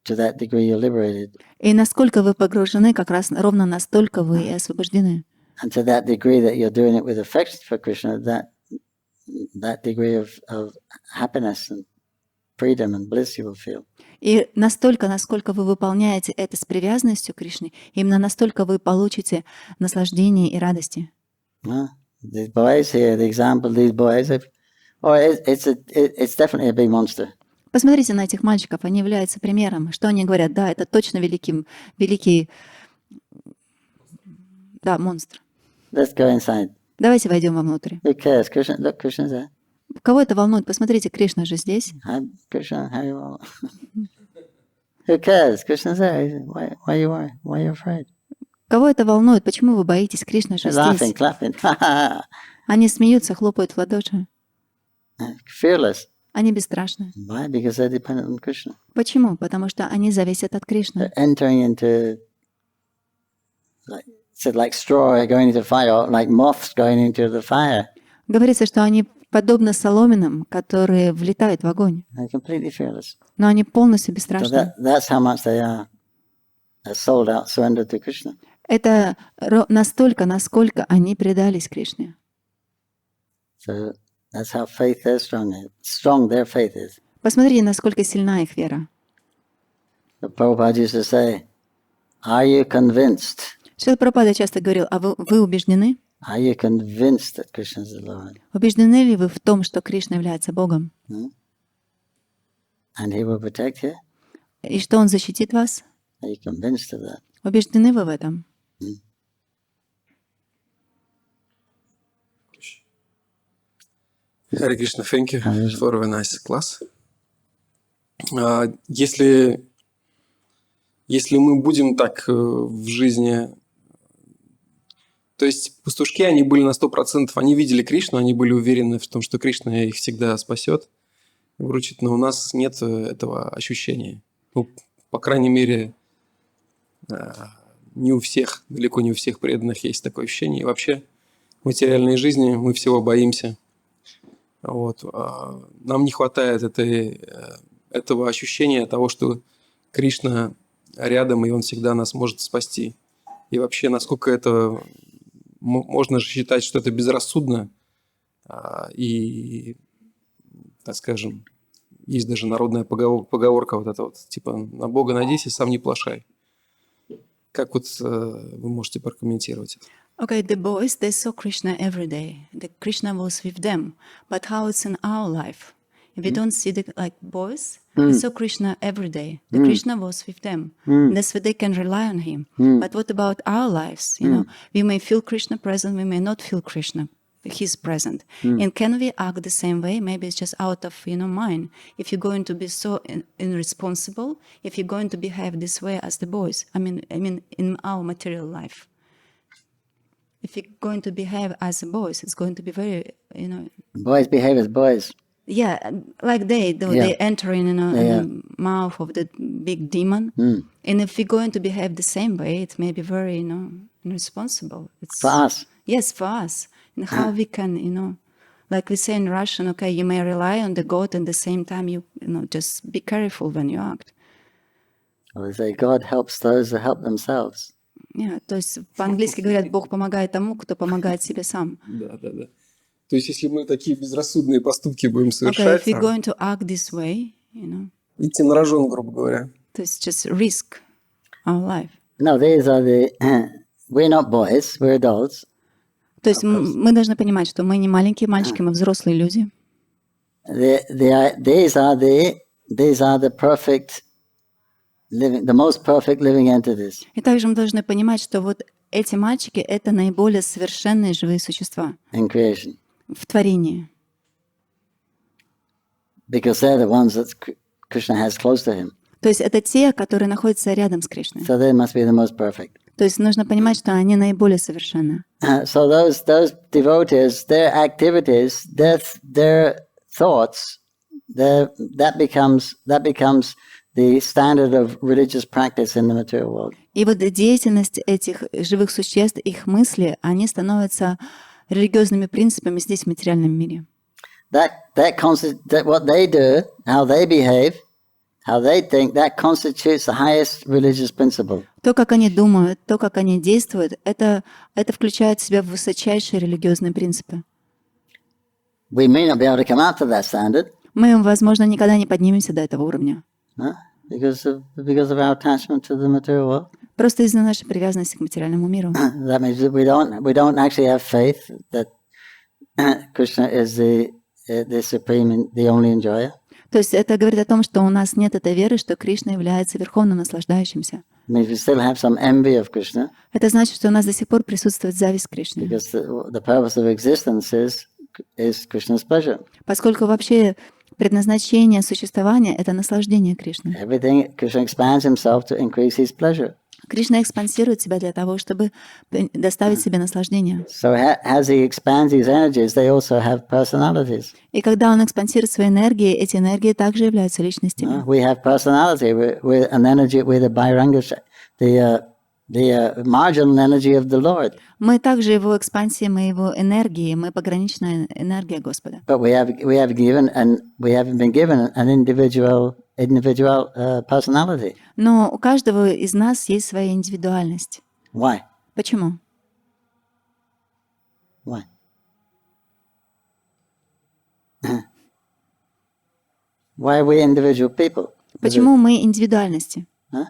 to that degree you're liberated. И насколько вы погружены, как раз ровно настолько вы и освобождены. And to that degree that you're doing it with affection for Krishna, that degree of happiness and freedom and bliss you will feel. И настолько, насколько вы выполняете это с привязанностью к Кришне, именно настолько вы получите наслаждение и радости. These boys here, the example, these boys, it's definitely a big monster. Посмотрите на этих мальчиков, они являются примером. Что они говорят? Да, это точно великий, да, монстр. Let's go inside. Давайте войдем вовнутрь. Who cares? Krishna, look, Krishna's there. Кого это волнует? Посмотрите, Кришна же здесь. Hi, Krishna, how you all? Who cares? Krishna's there. Why you worry? Why you afraid? Кого это волнует? Почему вы боитесь? Кришна же They're laughing, здесь. clapping. Они смеются, хлопают в ладоши. Fearless. Они бесстрашны. Why? Because they're dependent on Krishna. Почему? Потому что они зависят от Кришны. They're entering into, like straw going into fire, like moths going into the fire. Говорится, что они подобны соломинам, которые влетают в огонь. They're completely fearless. Но они полностью So бесстрашны. that's how much they are sold out, surrendered to Krishna. Это настолько, насколько они предались Кришне. So that's how faith is strong their faith is. Посмотрите, насколько сильна их вера. The Prabhupada used to say, are you convinced? Шрила Прабхупада часто говорил, а вы убеждены? Are you convinced that Krishna is the Lord? Убеждены ли вы в том, что Кришна является Богом? And He will protect you? И что Он защитит вас? Are you convinced of that? Убеждены вы в этом? Hare Krishna, thank you for a nice class. Если мы будем так в жизни... То есть пастушки, они были на 100%, они видели Кришну, они были уверены в том, что Кришна их всегда спасет, выручит, но у нас нет этого ощущения. Ну, по крайней мере, не у всех, далеко не у всех преданных есть такое ощущение. И вообще в материальной жизни мы всего боимся. Вот. Нам не хватает этого ощущения того, что Кришна рядом, и Он всегда нас может спасти. И вообще, насколько это... Можно же считать, что это безрассудно. И, так скажем, есть даже народная поговорка вот эта вот, типа «на Бога надейся, сам не плашай». Как вот вы можете прокомментировать это? Okay, the boys, they saw Krishna every day. The Krishna was with them. But how it's in our life? If we don't see the boys, they saw Krishna every day. The Krishna was with them. That's why they can rely on Him. But what about our lives? You know, we may feel Krishna present, we may not feel Krishna. He's present. And can we act the same way? Maybe it's just out of mind. If you're going to be so irresponsible, if you're going to behave this way as the boys, I mean in our material life. If you're going to behave as boys, it's going to be very, Boys behave as boys. Yeah, like they do. Yeah. They enter in the mouth of the big demon. And if we're going to behave the same way, it may be very, irresponsible. It's, For us. Yes, for us. And how we can, like we say in Russian, okay, you may rely on the God, and at the same time, you just be careful when you act. Or they say, God helps those who help themselves. Yeah, то есть по-английски говорят, Бог помогает тому, кто помогает себе сам. Да. То есть, если мы такие безрассудные поступки будем Okay, совершать, if we're going to act this way, идти на рожон, грубо говоря. то есть just risk our life. No, these are we're not boys, we're adults. То есть мы должны понимать, что мы не маленькие мальчики, мы взрослые люди. These are the perfect living, the most perfect living entities. И также мы должны понимать, что вот эти мальчики — это наиболее совершенные живые существа In creation. в творении. Because they're the ones that Krishna has close to him. То есть это те, которые находятся рядом с Кришной. So they must be the most perfect. То есть нужно понимать, что они наиболее совершенны. So those devotees, their activities, their thoughts, that becomes the standard of religious practice in the material world. И вот деятельность этих живых существ, их мысли, они становятся религиозными принципами здесь, в материальном мире. That what they do, how they behave, how they think, that constitutes the highest religious principle. То, как они думают, то, как они действуют, это включает в себя высочайшие религиозные принципы. We may not be able to come up to that standard, Мы, возможно, никогда не поднимемся до этого уровня. because of our attachment to the material world. Просто из-за нашей привязанности к материальному миру. That means that we don't actually have faith that Krishna is the supreme, the only enjoyer. То есть это говорит о том, что у нас нет этой веры, что Кришна является верховным наслаждающимся. Means we still have some envy of Krishna, Это значит, что у нас до сих пор присутствует зависть к Кришне. because the purpose of existence is Krishna's pleasure. Поскольку вообще предназначение существования — это наслаждение Кришны. Everything, Krishna expands himself to increase his pleasure. Кришна экспансирует себя для того, чтобы доставить себе наслаждение. So as he expands these energies, they also have personalities. И когда он экспансирует свои энергии, эти энергии также являются личностями. We have personality. We're an energy. We're the Bhairanga, the marginal energy of the Lord. Мы также его экспансия, мы его энергии, мы пограничная энергия Господа. But we have been given an individual personality. Но у каждого из нас есть своя индивидуальность. Why? Почему? Why? Why are we individual people? Почему мы индивидуальности? Huh?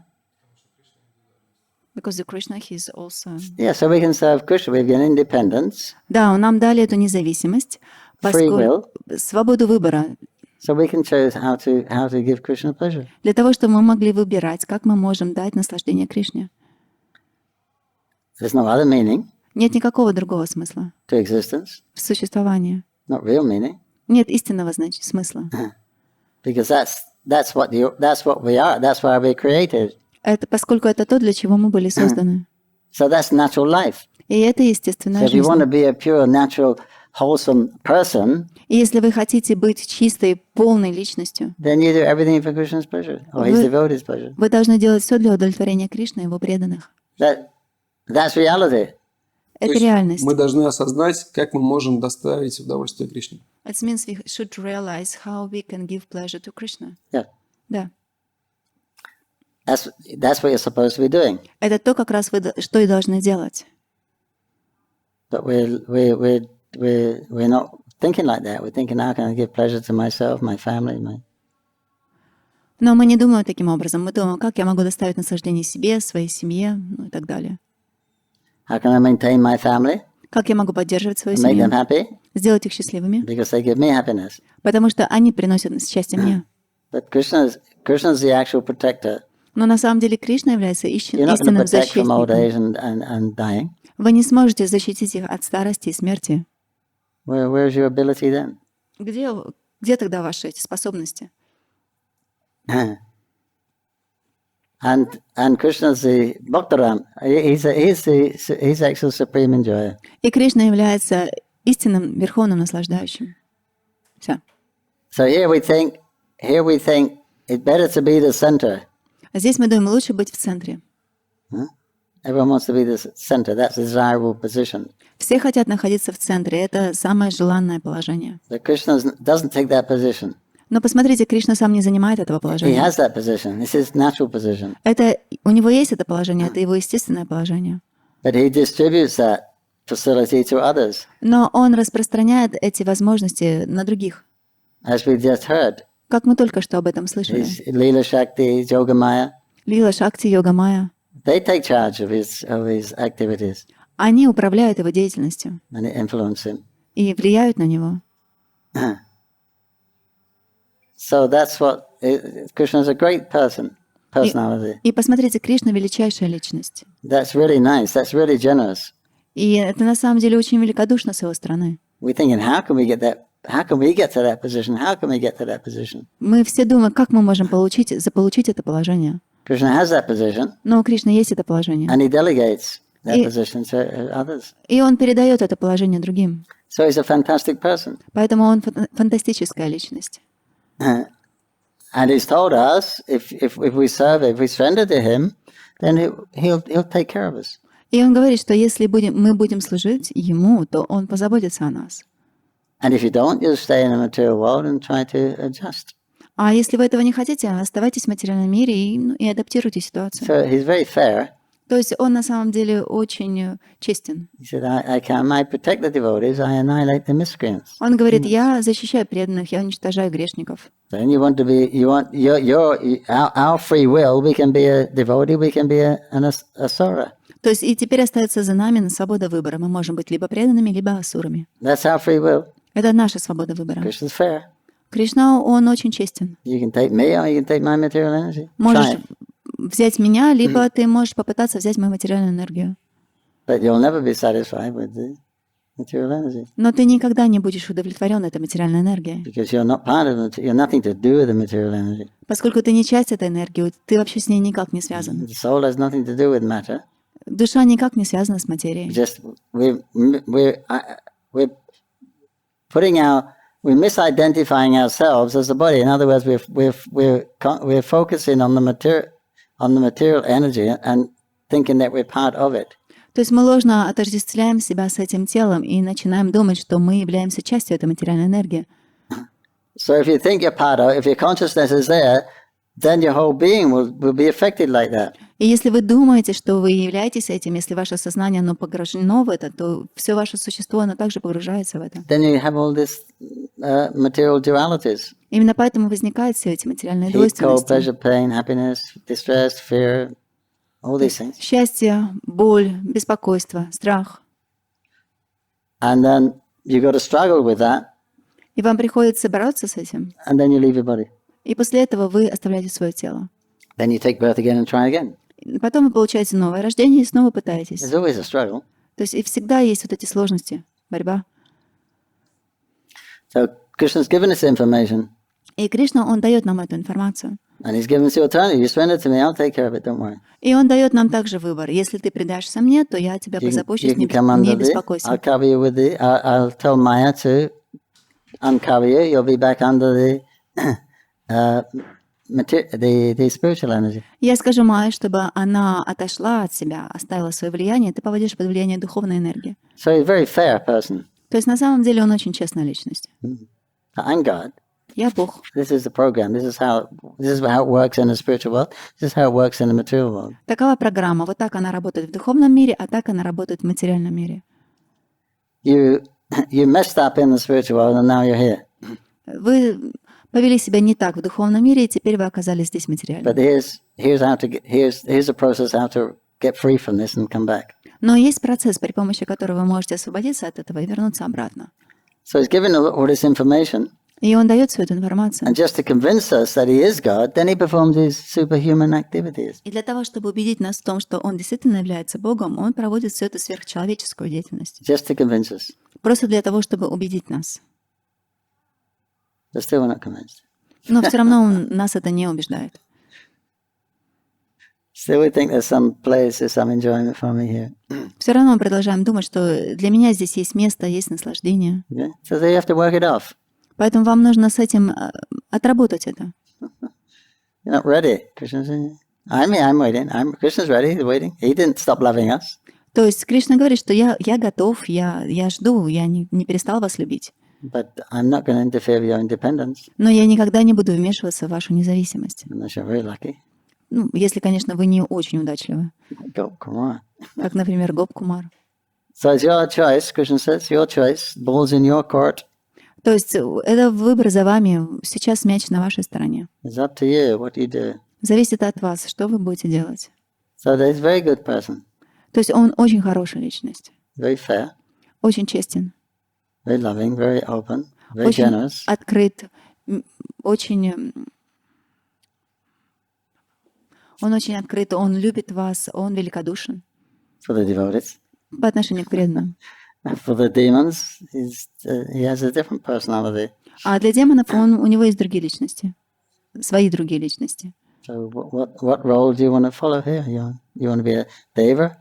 Because the Krishna, he is also... Yeah, so we can serve Krishna. We've got independence, Да, он нам дали эту независимость, free will, свободу выбора, so we can choose how to give Krishna pleasure. для того, чтобы мы могли выбирать, как мы можем дать наслаждение Кришне. There's no other meaning Нет никакого другого смысла to existence, в существовании. not real meaning, Нет истинного смысла. because that's what we are. That's why we're created. Это поскольку это то, для чего мы были созданы. So that's natural life. И это So естественная if you want to жизнь. be a pure, natural, wholesome person, И если вы хотите быть чистой, полной личностью, then you do everything for Krishna's pleasure or his devotees' pleasure. вы должны делать все для удовлетворения Кришны и его преданных. That's reality. Это То есть реальность. мы должны осознать, как мы можем доставить удовольствие Кришне. It means we should realize how we can give pleasure to Krishna. Yeah. Да. That's what you're supposed to be doing. Это то, как раз вы что и должны делать. But we're not thinking like that. We're thinking, how can I give pleasure to myself, my family, Но мы не думаем таким образом. Мы думаем, как я могу доставить наслаждение себе, своей семье, ну и так далее. how can I maintain my family, Как я могу поддерживать свою and make them семью, happy, сделать их счастливыми, because they give me happiness. потому что они приносят счастье мне. But Krishna's the actual protector. Но на самом деле Кришна является You're not going to истинным protect from old защитником. age and dying. Вы не сможете защитить их от старости и смерти. Where's your ability then? Где тогда ваши эти способности? And Krishna's the Bhaktaram. He's actual supreme enjoyer. И Кришна является истинным верховным наслаждающим. Все. So here we think it's better to be the center. А здесь мы думаем, лучше быть в центре. Everyone wants to be the center. That's a desirable position. Все хотят находиться в центре. Это самое желанное положение. But Krishna doesn't take that position. Но посмотрите, Кришна сам не занимает этого He положения. has that position. It's his natural position. У него есть это положение, это его естественное положение. But he distributes that facility to others. Но он распространяет эти возможности на других. As we just heard, Как мы только что об этом слышали. his Leela Shakti, Yogamaya, Лила Шакти, Йога Майя. they take charge of his activities Они управляют его деятельностью and influence him. и влияют на него. So that's what Krishna's a great personality. И посмотрите, Кришна величайшая личность. That's really nice. That's really generous. И это на самом деле очень великодушно с его стороны. We're thinking, how can we get to that position? How can we get to that position? Мы все думаем, как мы можем заполучить это положение. Krishna has that position, Но у Кришны есть это положение. and he delegates that И- position to others. И он передает это положение другим. So he's a fantastic person. Поэтому он фантастическая личность. And he's told us, if we surrender to him, then he'll take care of us. И он говорит, что если мы будем служить ему, то он позаботится о нас. And if you don't, you'll stay in the material world and try to adjust. А если вы этого не хотите, оставайтесь в материальном мире и адаптируйте ситуацию. So he's very fair. То есть он на самом деле очень честен. He said, I protect the devotees, I annihilate the miscreants. Он говорит, я защищаю преданных, я уничтожаю грешников. Then you want to be, our free will, we can be a devotee, we can be an asura. То есть и теперь остается за нами свобода выбора. Мы можем быть либо преданными, либо асурами. That's our free will. Это наша свобода выбора. Krishna's fair. Кришна, он очень честен. You can take me or you can take my material energy. Можешь Try it. взять меня, либо ты можешь попытаться взять мою материальную энергию. But you'll never be satisfied with the material energy. Но ты никогда не будешь удовлетворен этой материальной энергией. Because you're not part of it, you're nothing to do with the material energy. Поскольку ты не часть этой энергии, ты вообще с ней никак не связан. The soul has nothing to do with matter. Душа никак не связана с материей. Just we're putting we're misidentifying ourselves as the body. In other words, we're focusing on the material energy and thinking that we're part of it. То есть мы ложно отождествляем себя с этим телом и начинаем думать, что мы являемся частью этой материальной энергии. So if you think you're part of it, if your consciousness is there, then your whole being will be affected like that. И если вы думаете, что вы являетесь этим, если ваше сознание оно погружено в это, то все ваше существо оно также погружается в это. Then you have all this material dualities. Именно поэтому возникают все эти материальные Heat, cold, двойственности. pleasure, pain, happiness, distress, fear, all these things. Счастье, боль, беспокойство, страх. And then you got to struggle with that, И вам приходится бороться с этим. and then you leave your body. И после этого вы оставляете свое тело. Then you take birth again and try again. Потом вы получаете новое рождение и снова пытаетесь. There's always a struggle. То есть и всегда есть вот эти сложности, борьба. So Krishna's given us information, И Кришна, он дает нам эту информацию. and he's given us the alternative. You surrender to me, I'll take care of it. Don't worry. И он дает нам также выбор. Если ты предашься мне, то я тебя You позабочусь, can come under не the. I'll беспокойся. cover you with the. I'll tell Maya to uncover you. You'll be back under the spiritual energy. Я скажу Майе, чтобы она отошла от себя, оставила свое влияние, ты попадешь под влияние духовной энергии. So he's a very fair person. То есть на самом деле он очень честная личность. I'm God. Я Бог. This is the program. This is how it works in the spiritual world. This is how it works in the material world. Такова программа. Вот так она работает в духовном мире, а так она работает в материальном мире. You messed up in the spiritual world, and now you're here. Вы повели себя не так в духовном мире, и теперь вы оказались здесь материально. But here's a process how to get free from this and come back. Но есть процесс, при помощи которого вы можете освободиться от этого и вернуться обратно. So he's given all this information, И он дает всю эту информацию. and just to convince us that he is God, then he performs these superhuman activities. И для того, чтобы убедить нас в том, что он действительно является Богом, он проводит всю эту сверхчеловеческую деятельность. Just to convince us. Просто для того, чтобы убедить нас. But still we're not convinced. Но все равно нас это не убеждает. Still we think there's some enjoyment for me here. Все равно мы продолжаем думать, что для меня здесь есть место, есть наслаждение. Okay? So you have to work it off. Поэтому вам нужно с этим отработать это. You're not ready. Krishna's saying, I'm waiting. Krishna's ready. He's waiting. He didn't stop loving us. То есть Кришна говорит, что я готов, я жду, я не перестал вас любить. But I'm not going to interfere with your independence Но я никогда не буду вмешиваться в вашу независимость. unless you're very lucky. Ну, если, конечно, вы не очень удачливы. Go, come on. Как, например, Гоп Кумар. So it's your choice, Krishna says, your choice. Ball's in your court. То есть это выбор за вами. Сейчас мяч на вашей стороне. It's up to you what you do. Зависит от вас, что вы будете делать. So he's a very good person, То есть он очень хорошая личность. very fair, Очень честен. very loving, very open, very Очень generous. открыт. Очень... Он очень открыт, он любит вас, он великодушен For the devotees. по отношению к преданным. For the demons, he has a different personality. А для демонов у него есть другие личности. Свои другие личности. So what role do you want to follow here? You want to be a deva?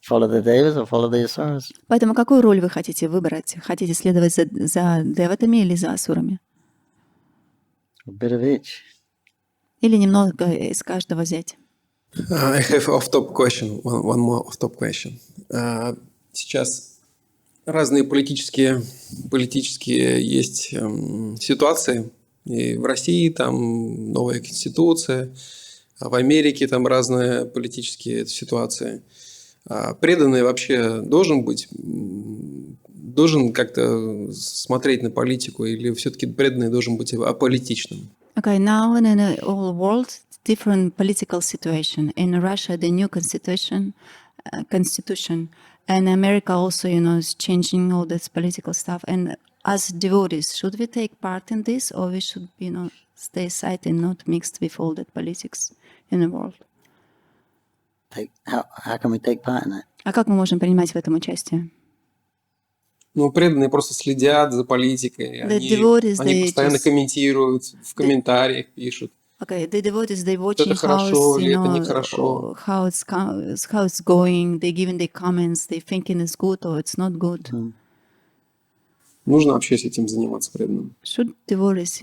Follow the devas or follow the asuras? Поэтому какую роль вы хотите выбрать? Хотите следовать за деватами или за асурами? A bit of each. Или немного из каждого взять? I have off-top question, one more off-top question. Сейчас разные политические есть ситуации. И в России там новая конституция, в Америке там разные политические ситуации. Преданный вообще должен как-то смотреть на политику, или все-таки преданный должен быть аполитичным? Okay, now in the whole world, different political situation. In Russia, the new constitution, and America also, is changing all this political stuff. And as devotees, should we take part in this, or we should, stay aside and not mixed with all that politics in the world? How can we take part in that? А как мы можем принимать в этом участие? Ну, преданные просто следят за политикой. Они постоянно комментируют, в комментариях пишут. Okay, the devotees, they watching это хорошо или это нехорошо. How it's going. They giving their comments. They thinking it's good or it's not good. Нужно вообще с этим заниматься преданным. Should devotees,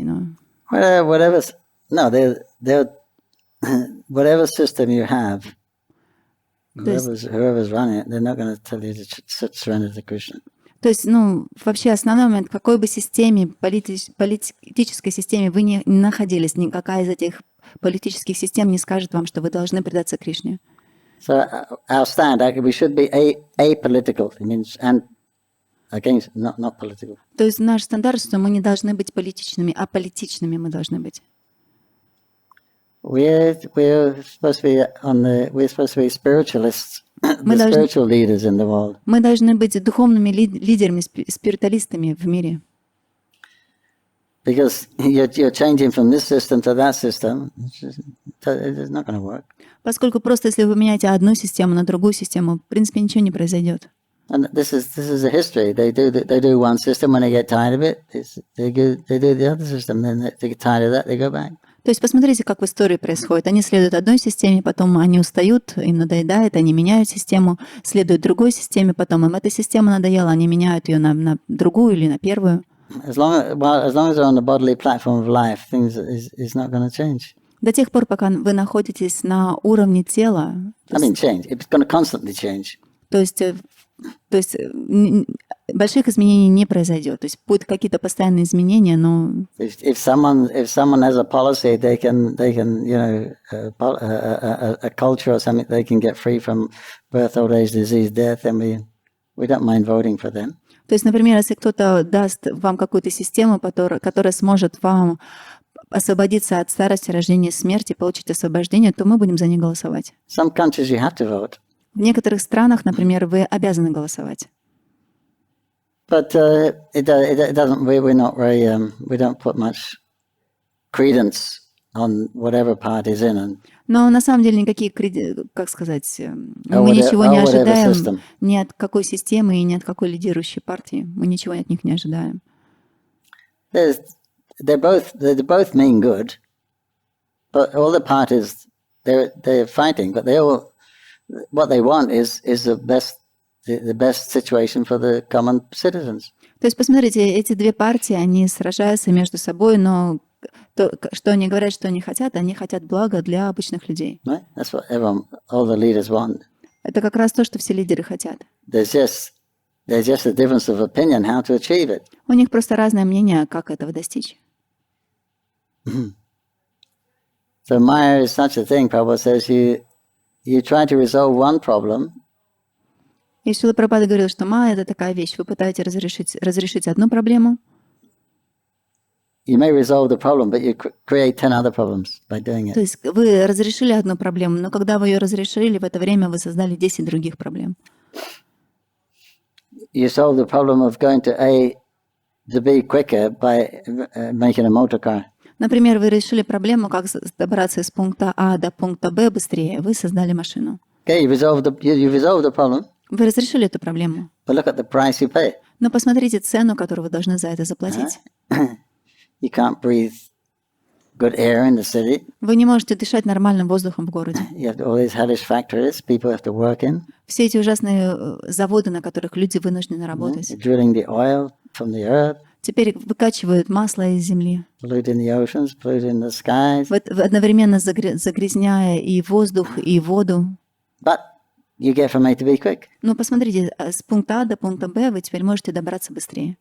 whatever system you have, whoever's running it, they're not going to tell you to surrender to Krishna. То есть, вообще основной момент, в какой бы системе, политической системе вы не находились, никакая из этих политических систем не скажет вам, что вы должны предаться Кришне. So our stand, we should be apolitical. It means and against, not political. То есть наш стандарт, что мы не должны быть политичными, а политичными мы должны быть. We're supposed to be spiritualists. The spiritual leaders in the world. Мы должны быть духовными лидерами, спиритуалистами в мире. Because you're changing from this system to that system, it's not going to work. Поскольку просто если вы меняете одну систему на другую систему, в принципе, ничего не произойдет. And this is a history. They do one system, when they get tired of it, they do the other system. Then they get tired of that, they go back. То есть посмотрите, как в истории происходит. Они следуют одной системе, потом они устают, им надоедает, они меняют систему, следуют другой системе, потом им эта система надоела, они меняют ее на другую или на первую. As long as they're on the bodily platform of life, things is not going to change. До тех пор, пока вы находитесь на уровне тела. Change. It's going to constantly change. То есть больших изменений не произойдет. То есть будут какие-то постоянные изменения, но... If someone has a policy, they can a culture or something, they can get free from birth, old age, disease, death, and we don't mind voting for them. То есть, например, если кто-то даст вам какую-то систему, которая сможет вам освободиться от старости, рождения, смерти, получить освобождение, то мы будем за них голосовать. Some countries you have to vote. В некоторых странах, например, вы обязаны голосовать. But it doesn't. We're not very. We don't put much credence on whatever party's in. Но на самом деле никакие, как сказать, мы ничего не ожидаем ни от какой системы и ни от какой лидирующей партии. Мы ничего от них не ожидаем. They both mean good, but all the parties they're fighting, but they all what they want is the best situation for the common citizens. То есть, посмотрите, эти две партии, они сражаются между собой, но то, что они говорят, что они хотят блага для обычных людей. Right? That's what all the leaders want. Это как раз то, что все лидеры хотят. There's just a difference of opinion how to achieve it. У них просто разное мнение, как этого достичь. So Maya is such a thing. Prabhupada says you try to resolve one problem. И Шрила Прабхупада говорил, что майя — это такая вещь. Вы пытаетесь разрешить одну проблему. You may resolve the problem, but you create 10 other problems by doing it. То есть вы разрешили одну проблему, но когда вы ее разрешили, в это время вы создали 10 других проблем. You solve the problem of going to A to B quicker by making a motor car. Например, вы решили проблему, как добраться из пункта А до пункта Б быстрее. Вы создали машину. Okay, you resolve the problem. Вы разрешили эту проблему. But look at the price you pay. Но посмотрите цену, которую вы должны за это заплатить. You can't breathe good air in the city. Вы не можете дышать нормальным воздухом в городе. You have all these hellish factories people have to work in. Все эти ужасные заводы, на которых люди вынуждены работать. Drilling the oil from the earth. Теперь выкачивают масло из земли. Polluting the oceans, polluting the skies. Одновременно загрязняя и воздух, и воду. But you get from A to B quick. Но посмотрите, с пункта А до пункта Б вы теперь можете добраться быстрее.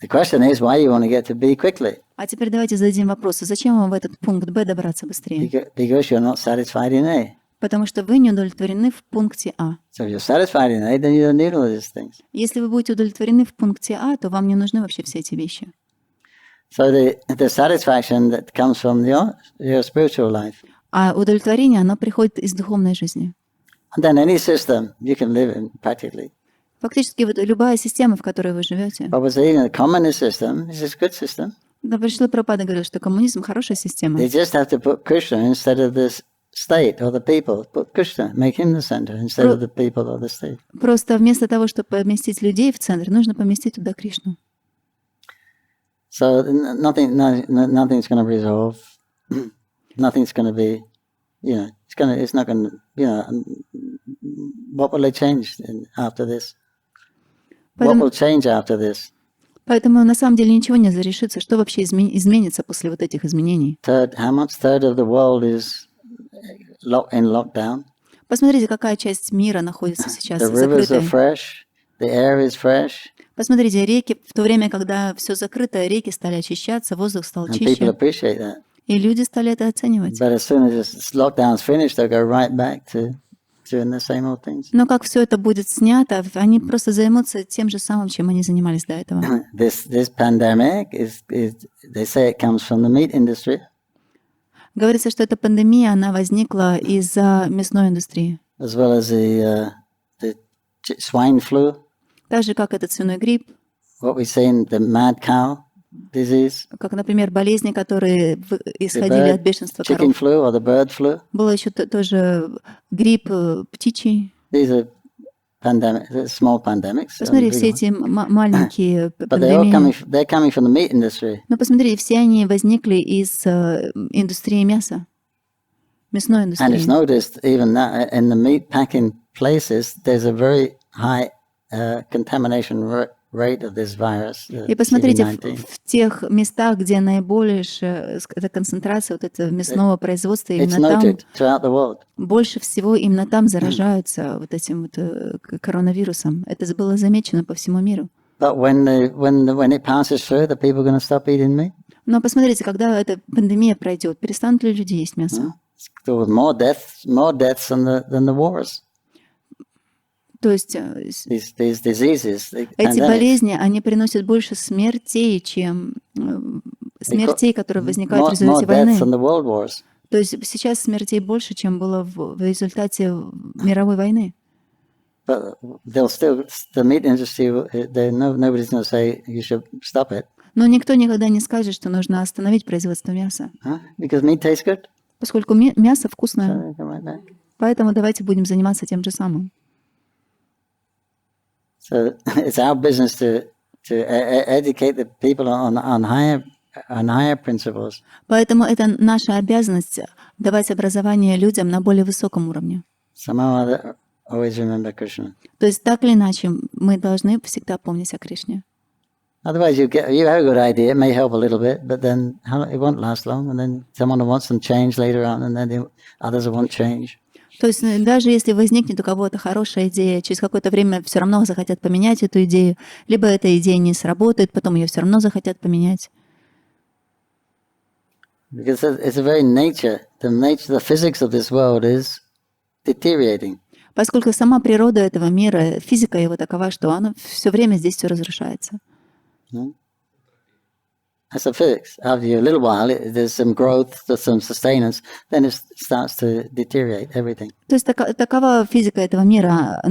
the question is why you want to get to B quickly? А теперь давайте зададим вопрос, а зачем вам в этот пункт Б добраться быстрее? Because you're not satisfied in A. Потому что вы не удовлетворены в пункте А. So if you're satisfied in A, then you don't need all these things. Если вы будете удовлетворены в пункте А, то вам не нужны вообще все эти вещи. So the satisfaction that comes from your spiritual life. А удовлетворение, оно приходит из духовной жизни. And then any system you can live in practically. Фактически вот любая система, в которой вы живете. But was even the communist system is a good system. Да, Шрила Прабхупада говорил, что коммунизм хорошая система. They just have to put Krishna instead of the state or the people. Put Krishna, make him the center instead of the people or the state. Просто вместо того, чтобы поместить людей в центр, нужно поместить туда Кришну. So nothing's going to resolve. Nothing's going to be, it's not going to, what will they change after this? What will change after this? Поэтому на самом деле ничего не зарешится. Что вообще изменится после вот этих изменений? How much third of the world is in lockdown? Посмотрите, какая часть мира находится сейчас The rivers are закрытой. fresh, the air is fresh, Посмотрите, реки, в то время, когда все закрыто, реки стали очищаться, воздух стал and people чище, appreciate that. и люди стали это оценивать. But as soon as this lockdown's finished, they'll go right back to doing the same old things. Но как все это будет снято, они просто займутся тем же самым, чем они занимались до этого. This pandemic they say it comes from the meat industry, Говорится, что эта пандемия, она возникла из-за мясной индустрии. as well as the swine flu, Так же, как этот свиной грипп, what we've seen, the mad cow disease, как, например, болезни, которые исходили от бешенства chicken коров. flu or the bird flu. Было еще тоже грипп птичий. These are small pandemics. Посмотри, все эти маленькие But they're coming from the meat industry. Но посмотрите, все они возникли из индустрии мяса, мясной And it's индустрии. noticed even that in the meat packing places, there's a very high contamination rate of this virus. И посмотрите, COVID-19. в тех местах, где наибольшая эта концентрация вот этого мясного производства, It's именно там noted throughout the world. больше всего именно там заражаются вот этим вот коронавирусом. Это было замечено по всему миру. But when it passes through, the people are going to stop eating meat. Но посмотрите, когда эта пандемия пройдет, перестанут ли люди есть мясо? There was more deaths than the wars. То есть These diseases, эти pandemics. болезни, они приносят больше смертей, чем смертей, которые возникают в результате More deaths than войны. the world wars. То есть сейчас смертей больше, чем было в результате мировой войны. But they'll still, the meat industry, nobody's going to say you should stop it. Но никто никогда не скажет, что нужно остановить производство мяса, Because meat tastes good. поскольку мясо вкусное. So come right back. Поэтому давайте будем заниматься тем же самым. So it's our business to educate the people on higher principles. Поэтому это наша обязанность давать образование людям на более высоком уровне. Somehow or other, always remember Krishna. То есть так или иначе мы должны всегда помнить о Кришне. Otherwise, you have a good idea. It may help a little bit, but then it won't last long. And then someone will want some change later on, and then others won't change. То есть даже если возникнет у кого-то хорошая идея, через какое-то время все равно захотят поменять эту идею, либо эта идея не сработает, потом ее все равно захотят поменять. Because it's a very the physics of this world is deteriorating. Поскольку сама природа этого мира, физика его такова, что она все время здесь все разрушается. That's the physics. After a little while, there's some growth, there's some sustenance, then it starts to deteriorate everything. То есть такова физика этого мира.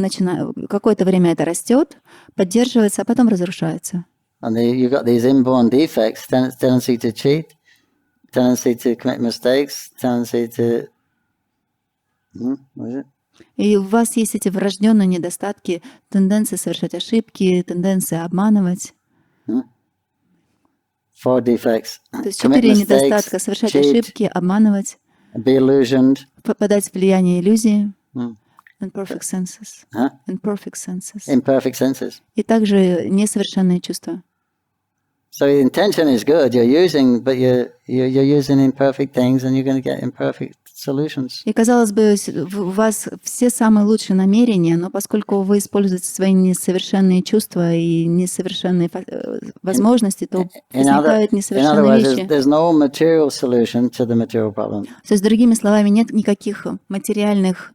Какое-то время это растет, поддерживается, а потом разрушается. And you've got these inborn defects, tendency to cheat, tendency to commit mistakes, tendency to... What is it? И у вас есть эти врожденные недостатки, тенденция совершать ошибки, тенденция обманывать. Four defects. То есть Commit 4 mistakes, недостатка: совершать cheat, ошибки, обманывать, be illusioned. попадать в влияние иллюзии. Imperfect senses. Imperfect senses. Imperfect senses. И также несовершенные чувства. So the intention is good. You're using imperfect things, and you're going to get imperfect solutions. И, казалось бы, у вас все самые лучшие намерения, но поскольку вы используете свои несовершенные чувства и несовершенные возможности, то возникают In other несовершенные words, вещи. there's no material solution to the material problem. То есть, другими словами, нет никаких материальных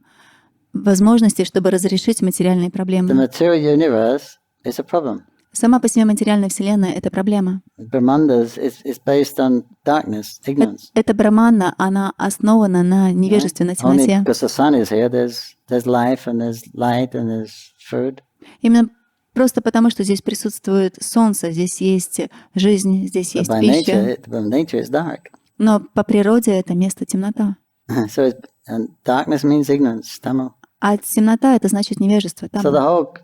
возможностей, чтобы разрешить материальные The проблемы. material universe is a problem. Сама по себе материальная Вселенная — это проблема. Brahmandas is based on darkness, ignorance. Эта брамана, она основана на невежестве, на Only темноте. because the sun is here, there's life and there's light and there's food. Именно просто потому, что здесь присутствует солнце, здесь есть жизнь, здесь But есть by пища. nature, it's dark. Но по природе это место темнота. So and darkness means ignorance, tamo. А темнота — это значит невежество. So Там.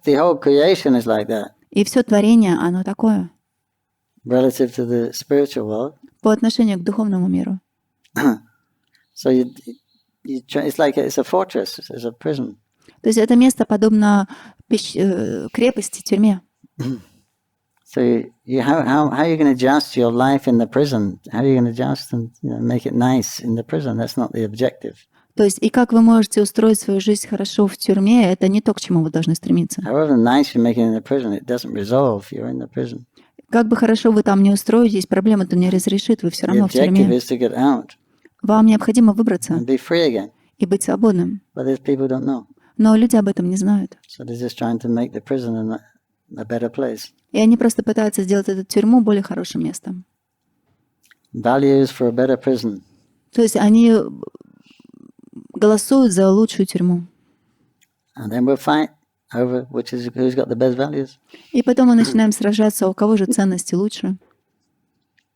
the whole creation is like that, И все творение, оно такое relative to the spiritual world. по отношению к духовному миру. So it's like it's a fortress, it's a prison. То есть это место подобно крепости, тюрьме. So how are you going to adjust your life in the prison? How are you going to adjust and make it nice in the prison? That's not the objective. То есть и как вы можете устроить свою жизнь хорошо в тюрьме, это не то, к чему вы должны стремиться. However nice you make it in the prison, it doesn't resolve. You're in the prison. Как бы хорошо вы там не устроитесь, проблема-то не разрешит, вы все The равно в objective тюрьме. is to get out Вам необходимо выбраться and be free again. и быть свободным. But these people don't know. Но люди об этом не знают. So they're just trying to make the prison a better place. И они просто пытаются сделать эту тюрьму более хорошим местом. Values for a better prison. То есть они голосуют за лучшую тюрьму. And then we'll fight over who's got the best values. И потом мы начинаем сражаться, у кого же ценности лучше.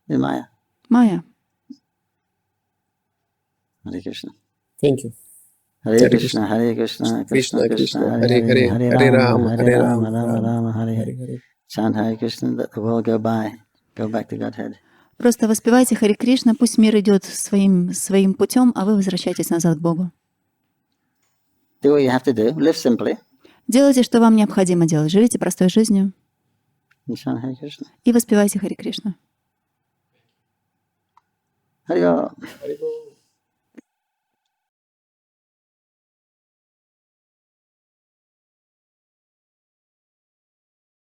In Maya. Майя. Hare Krishna. Thank you. Hare Krishna, Hare Krishna, Krishna, Krishna, Hare Hare Hare, Hare Rama, Hare Rama, Rama Rama, Hare Hare Hare. Hare. Chant Hare Krishna, let the world go by. Go back to Godhead. Просто воспевайте Харе Кришна, пусть мир идет своим путем, а вы возвращайтесь назад к Богу. Do what you have to do. Live simply. Делайте, что вам необходимо делать. Живите простой жизнью And chant Hare Krishna. и воспевайте Харе Кришна. Hare Krishna. Hare Bol.